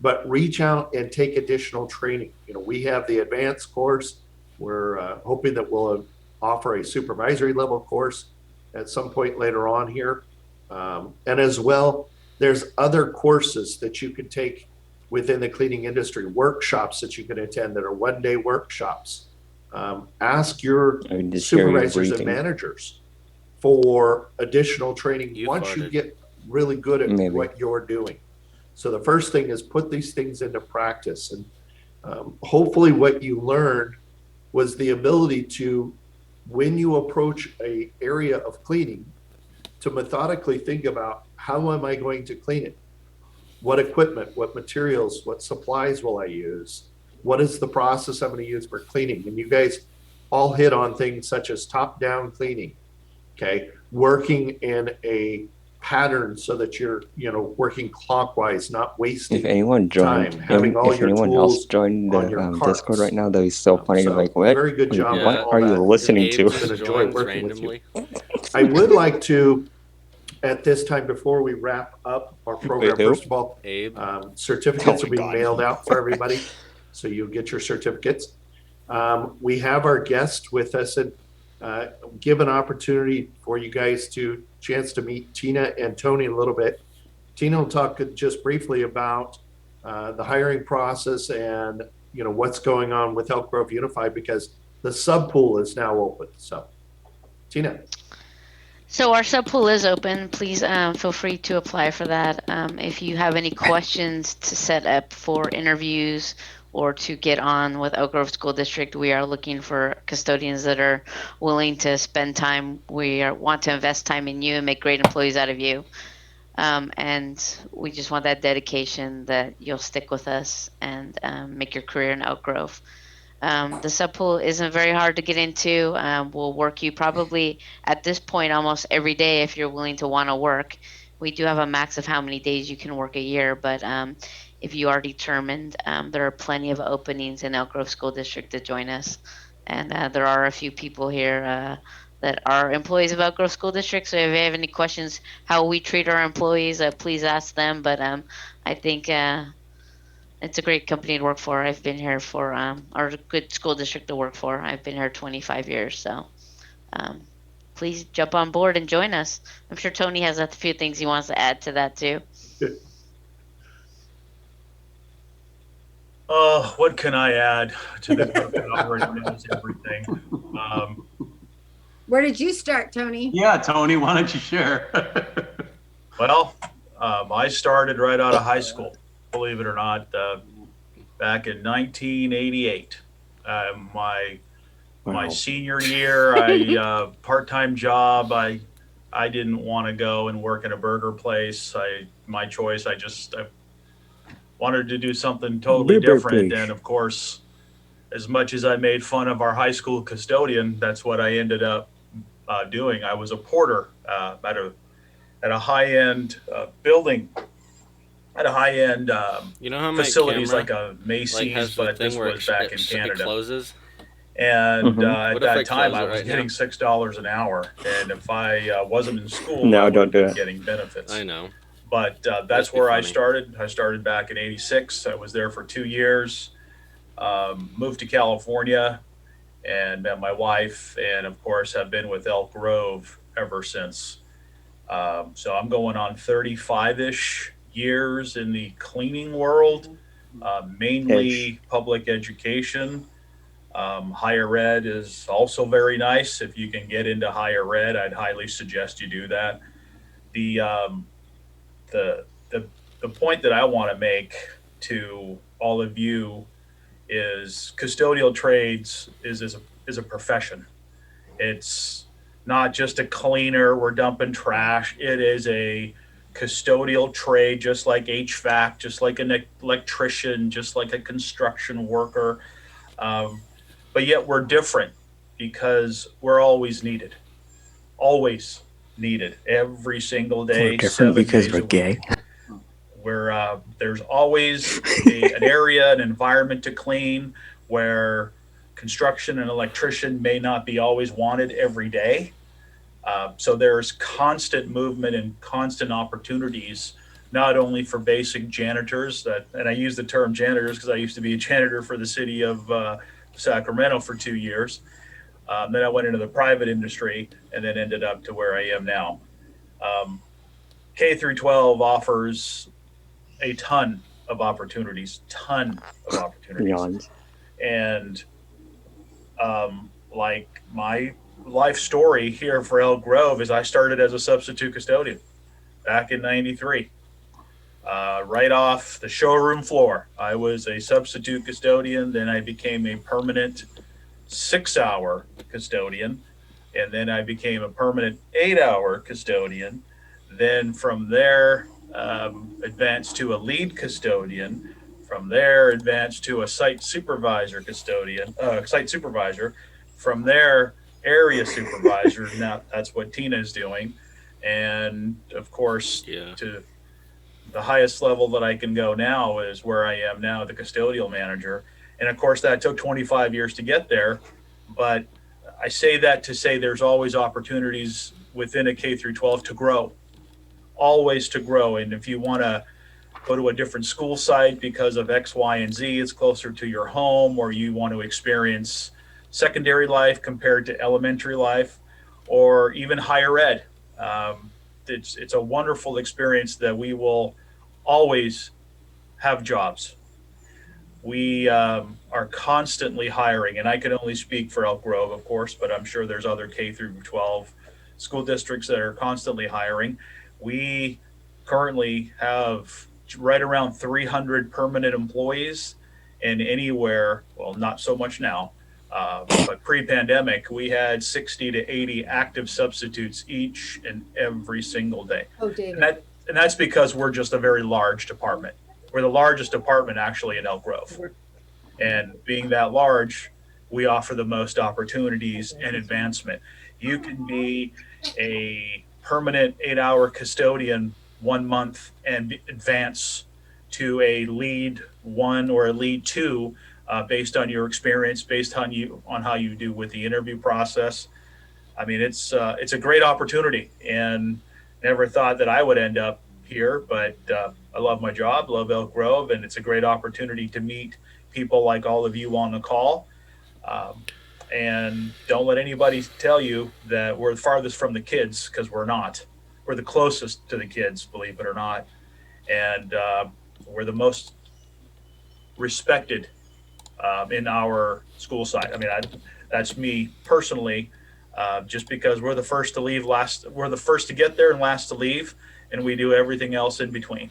but reach out and take additional training. We have the advanced course. We're hoping that we'll offer a supervisory level course at some point later on here. And as well, there's other courses that you can take within the cleaning industry, workshops that you can attend that are one-day workshops. Ask your supervisors and managers for additional training once you get really good at what you're doing. So the first thing is put these things into practice. And hopefully what you learned was the ability to, when you approach an area of cleaning, to methodically think about how am I going to clean it? What equipment, what materials, what supplies will I use? What is the process I'm going to use for cleaning? And you guys all hit on things such as top-down cleaning, okay? Working in a pattern so that you're, working clockwise, not wasting If anyone joined, time, having all if your anyone tools else joined on the your Discord carts. right now, that is so funny. So, Like, what? very good job What with all are you that. listening to? It's been a joy working with you. I would like to, at this time, before we wrap up our program, Wait, who? first of all, Abe. certificates Oh will my be God. mailed out for everybody, so you'll get your certificates. We have our guest with us, and give an opportunity for you guys to chance to meet Tina and Tony a little bit. Tina will talk just briefly about the hiring process and what's going on with Elk Grove Unified, because the sub pool is now open. So, Tina. So our sub pool is open. Please feel free to apply for that. If you have any questions to set up for interviews or to get on with Elk Grove School District, we are looking for custodians that are willing to spend time. We want to invest time in you and make great employees out of you. And we just want that dedication that you'll stick with us and make your career in Elk Grove. The sub pool isn't very hard to get into. We'll work you probably at this point almost every day if you're willing to want to work. We do have a max of how many days you can work a year, but if you are determined, there are plenty of openings in Elk Grove School District to join us. And there are a few people here that are employees of Elk Grove School District. So if you have any questions how we treat our employees, please ask them. But I think it's a great company to work for. I've been here for, or a good school district to work for. I've been here 25 years. So please jump on board and join us. I'm sure Tony has a few things he wants to add to that too. What can I add to the group that already knows everything? Where did you start, Tony? Yeah, Tony, why don't you share? Well, I started right out of high school, believe it or not. back in 1988. My Wow. senior year, I part-time job. I didn't want to go and work in a burger place. My choice. I wanted to do something totally Burger different. place. And of course, as much as I made fun of our high school custodian, that's what I ended up doing. I was a porter at a high-end building, at a high-end You know how my facilities camera like a Macy's, has the but thing this where was back in it Canada. closes? And at What if I that time, close I it was right getting now? $6 an hour, and if I wasn't in school, I No, would don't have do been it. getting benefits. I know. But that's Must be where I funny. started. I started back in '86. I was there for 2 years. Moved to California and met my wife, and of course, have been with Elk Grove ever since. So I'm going on 35-ish years in the cleaning world, Ish. mainly public education. Higher ed is also very nice. If you can get into higher ed, I'd highly suggest you do that. The the the the point that I want to make to all of you is custodial trades is a profession. It's not just a cleaner. We're dumping trash. It is a custodial trade, just like HVAC, just like an electrician, just like a construction worker. Um, but yet we're different because we're always needed every single We're day, different 7 because days we're a week. gay. Where there's always an area, an environment to clean, where construction and electrician may not be always wanted every day. So there's constant movement and constant opportunities, not only for basic janitors and I use the term janitors because I used to be a janitor for the city of Sacramento for 2 years. Then I went into the private industry and then ended up to where I am now. Um, K through 12 offers a ton of opportunities. Yawns. And like my life story here for Elk Grove is I started as a substitute custodian back in 93. Right off the showroom floor, I was a substitute custodian. Then I became a permanent 6-hour custodian. And then I became a permanent 8-hour custodian. Then from there, advanced to a lead custodian. From there, advanced to a site supervisor site supervisor. From there, area supervisor. Now that's what Tina is doing. And of course, Yeah. to the highest level that I can go now is where I am now, the custodial manager. And of course, that took 25 years to get there. But I say that to say there's always opportunities within a K through 12 to grow, always to grow. And if you want to go to a different school site because of X, Y, and Z, it's closer to your home, or you want to experience secondary life compared to elementary life, or even higher ed. It's a wonderful experience that we will always have jobs. We are constantly hiring, and I can only speak for Elk Grove, of course, but I'm sure there's other K through 12 school districts that are constantly hiring. We currently have right around 300 permanent employees, and anywhere, well, not so much now, but pre-pandemic, we had 60 to 80 active substitutes each and every single day. Oh, David. And that's because we're just a very large department. We're the largest department actually in Elk Grove. And being that large, we offer the most opportunities and advancement. You can be a permanent 8-hour custodian 1 month and advance to a lead 1 or a lead 2 based on your experience, based on how you do with the interview process. I mean, it's a great opportunity, and never thought that I would end up here, but I love my job, love Elk Grove, and it's a great opportunity to meet people like all of you on the call. And don't let anybody tell you that we're the farthest from the kids, because we're not. We're the closest to the kids, believe it or not. And we're the most respected in our school site. I mean, that's me personally, just because we're the first to leave, we're the first to get there and last to leave, and we do everything else in between.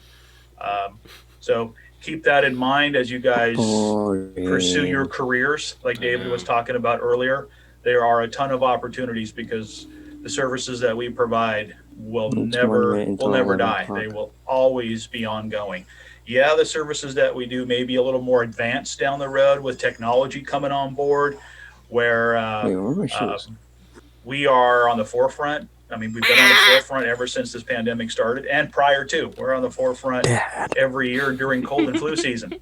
So keep that in mind as you guys pursue your careers. Like David was talking about earlier, there are a ton of opportunities because the services that we provide will never die. They will always be ongoing. Yeah, the services that we do may be a little more advanced down the road with technology coming on board, where we are on the forefront. I mean, we've been on the forefront ever since this pandemic started, and prior to. We're on the forefront every year during cold and flu season.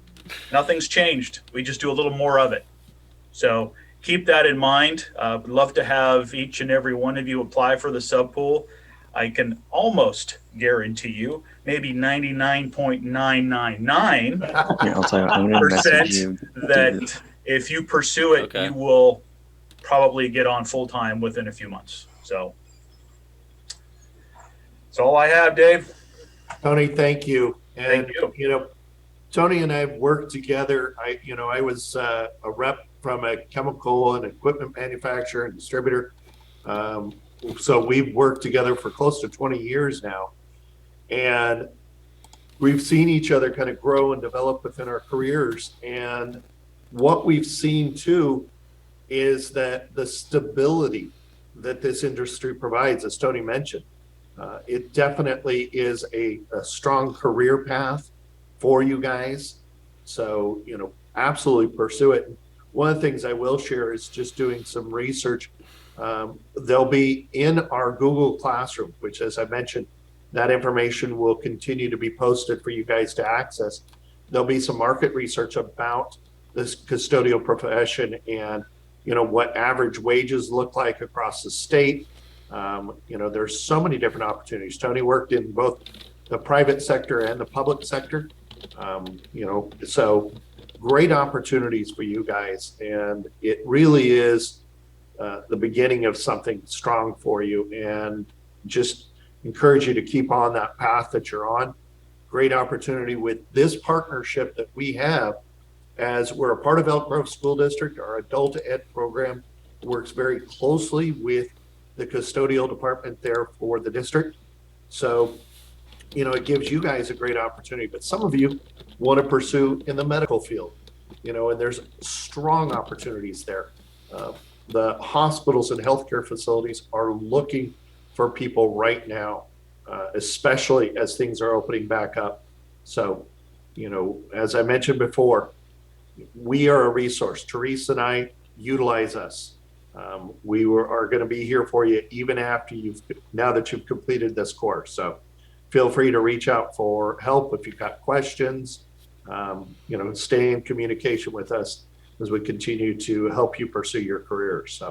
Nothing's changed. We just do a little more of it. So keep that in mind. Would love to have each and every one of you apply for the sub pool. I can almost guarantee you, maybe 99.999% that if you pursue it, you will probably get on full time within a few months. So that's all I have, Dave. Tony, thank you. And, Thank you. You know, Tony and I have worked together. I was a rep from a chemical and equipment manufacturer and distributor. So we've worked together for close to 20 years now. And we've seen each other kind of grow and develop within our careers. And what we've seen too is that the stability that this industry provides, as Tony mentioned, it definitely is a strong career path for you guys. So, absolutely pursue it. One of the things I will share is just doing some research. They'll be in our Google Classroom, which, as I mentioned, that information will continue to be posted for you guys to access. There'll be some market research about this custodial profession and what average wages look like across the state. There's so many different opportunities. Tony worked in both the private sector and the public sector. So great opportunities for you guys. And it really is the beginning of something strong for you, and just encourage you to keep on that path that you're on. Great opportunity with this partnership that we have, as we're a part of Elk Grove School District. Our adult ed program works very closely with the custodial department there for the district. So, it gives you guys a great opportunity, but some of you want to pursue in the medical field, and there's strong opportunities there. The hospitals and healthcare facilities are looking for people right now, especially as things are opening back up. So, as I mentioned before, we are a resource. Teresa and I utilize us. We are going to be here for you even after now that you've completed this course. So feel free to reach out for help if you've got questions. Stay in communication with us as we continue to help you pursue your careers. So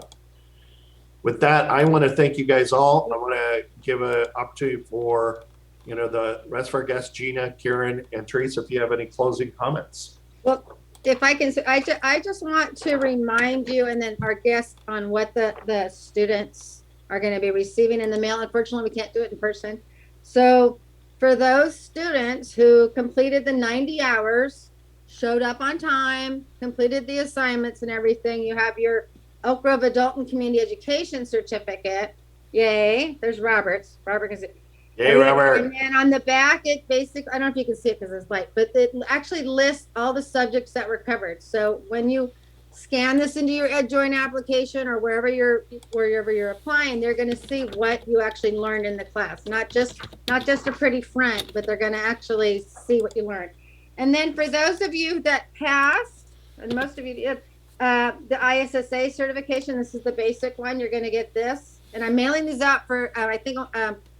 with that, I want to thank you guys all. I want to give an opportunity for, the rest of our guests, Gina, Karen, and Teresa, if you have any closing comments. Well, if I can, I just want to remind you and then our guests on what the students are going to be receiving in the mail. Unfortunately, we can't do it in person. So for those students who completed the 90 hours, showed up on time, completed the assignments and everything, you have your Elk Grove Adult and Community Education Certificate. Yay. There's Robert's. Robert is it. Hey, Robert. And then on the back, it basically, I don't know if you can see it because it's light, but it actually lists all the subjects that were covered. So when you scan this into your EdJoin application or wherever you're applying, they're going to see what you actually learned in the class. Not just a pretty front, but they're going to actually see what you learned. And then for those of you that passed, and most of you did, the ISSA certification, this is the basic one. You're going to get this. And I'm mailing these out for, I think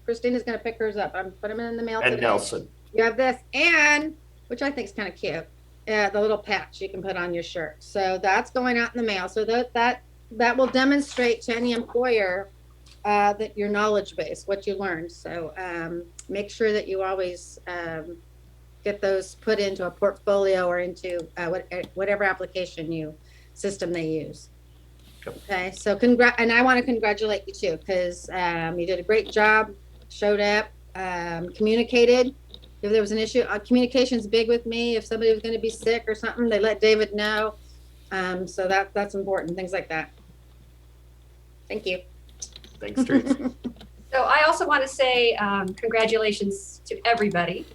Christina's going to pick hers up. I'm putting them in the mail And today. Nelson. You have this, and which I think is kind of cute, the little patch you can put on your shirt. So that's going out in the mail. So that will demonstrate to any employer that your knowledge base, what you learned. So make sure that you always get those put into a portfolio or into whatever application system they use. Okay, so and I want to congratulate you too, because you did a great job, showed up, communicated. If there was an issue, communication's big with me. If somebody was going to be sick or something, they let David know. So that's important, things like that. Thank you. Thanks, Teresa. So I also want to say congratulations to everybody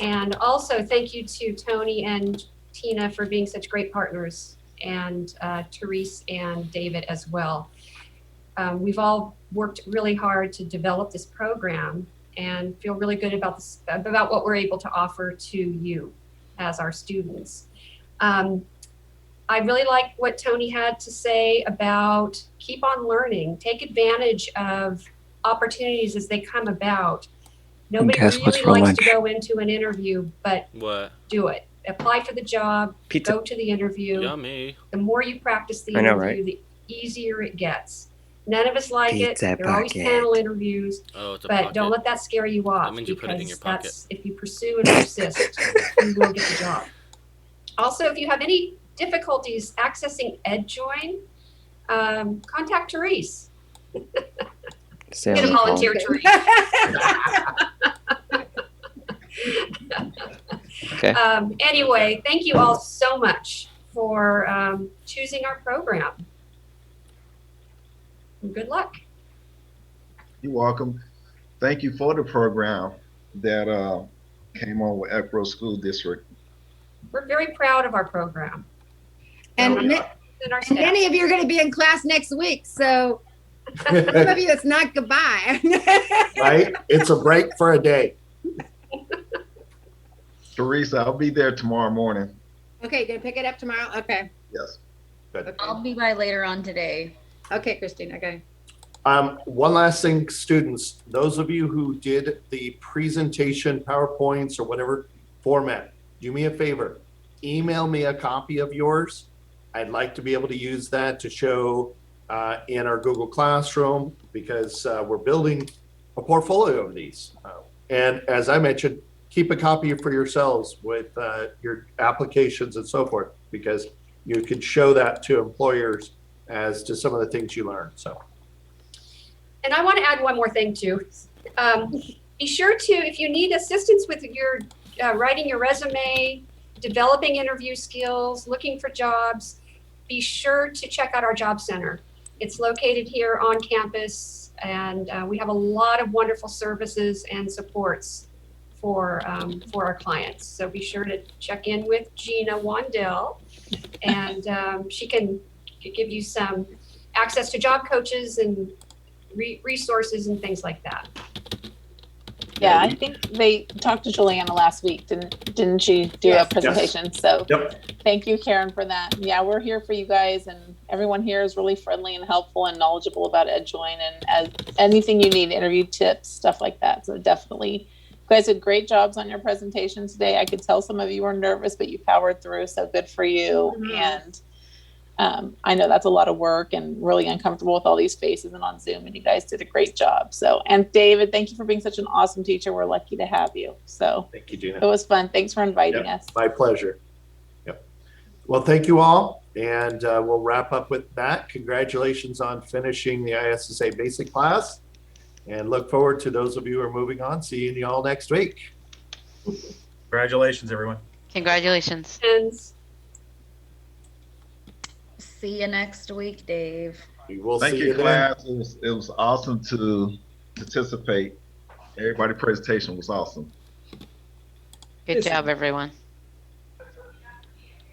And also thank you to Tony and Tina for being such great partners, and Therese and David as well. We've all worked really hard to develop this program and feel really good about this, about what we're able to offer to you as our students. I really like what Tony had to say about keep on learning, take advantage of opportunities as they come about. Nobody guess what's really for likes lunch? to go into an interview, but What? do it. Apply for the job, Pizza. go to the interview. Yummy. The more you practice the I know, interview, right? the easier it gets. None of us like Pizza it. There are always bucket. panel interviews, Oh, it's a but pocket. don't let that scare you off. That means you put it in your pocket. That's, if you pursue and persist, you will get the job. Also, if you have any difficulties accessing EdJoin, contact Therese. Stay Get on a the volunteer, phone. Therese. Okay. Anyway, thank you all so much for choosing our program. And good luck. You're welcome. Thank you for the program that came on with Elk Grove School District. We're very proud of our program. And, And our and staff. many of you are going to be in class next week, so some of you, it's not goodbye. Right? It's a break for a day. Teresa, I'll be there tomorrow morning. Okay, gonna pick it up tomorrow? Okay. Yes. Good. I'll be by later on today. Okay, Christine, okay. One last thing, students, those of you who did the presentation, PowerPoints or whatever format, do me a favor, email me a copy of yours. I'd like to be able to use that to show in our Google Classroom, because we're building a portfolio of these. And as I mentioned, keep a copy for yourselves with your applications and so forth, because you could show that to employers as to some of the things you learned. So. And I want to add one more thing too. Be sure to, if you need assistance with your writing your resume, developing interview skills, looking for jobs, be sure to check out our job center. It's located here on campus, and we have a lot of wonderful services and supports for our clients. So be sure to check in with Gina Wandell, and she can give you some access to job coaches and resources and things like that. Yeah, I think they talked to Juliana last week, didn't she do Yes. a presentation? Yes. So Yep. thank you, Karen, for that. Yeah, we're here for you guys, and everyone here is really friendly and helpful and knowledgeable about EdJoin, and as anything you need, interview tips, stuff like that. So definitely, you guys did great jobs on your presentation today. I could tell some of you were nervous, but you powered through, so good for you. And I know that's a lot of work and really uncomfortable with all these faces and on Zoom, and you guys did a great job. So, and David, thank you for being such an awesome teacher. We're lucky to have you. So Thank you, Gina. it was fun. Thanks for inviting Yep, us. my pleasure. Yep. Well, thank you all. And we'll wrap up with that. Congratulations on finishing the ISSA basic class, and look forward to those of you who are moving on. See you all next week. Congratulations, everyone. Congratulations. And See you next week, Dave. We will Thank see you, you then. class. It was awesome to participate. Everybody's presentation was awesome. Good job, everyone.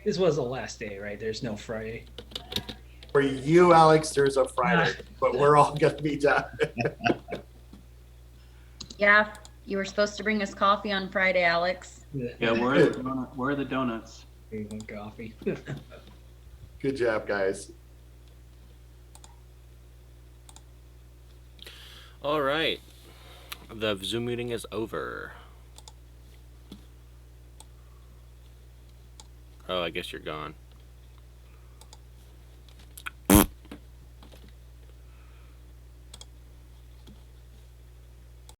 This was the last day, right? There's no Friday. For you, Alex, there's a Friday, but we're all going to be done. Yeah, you were supposed to bring us coffee on Friday, Alex. Yeah, where are the donuts? Coffee. Good job, guys. All right. The Zoom meeting is over. Oh, I guess you're gone.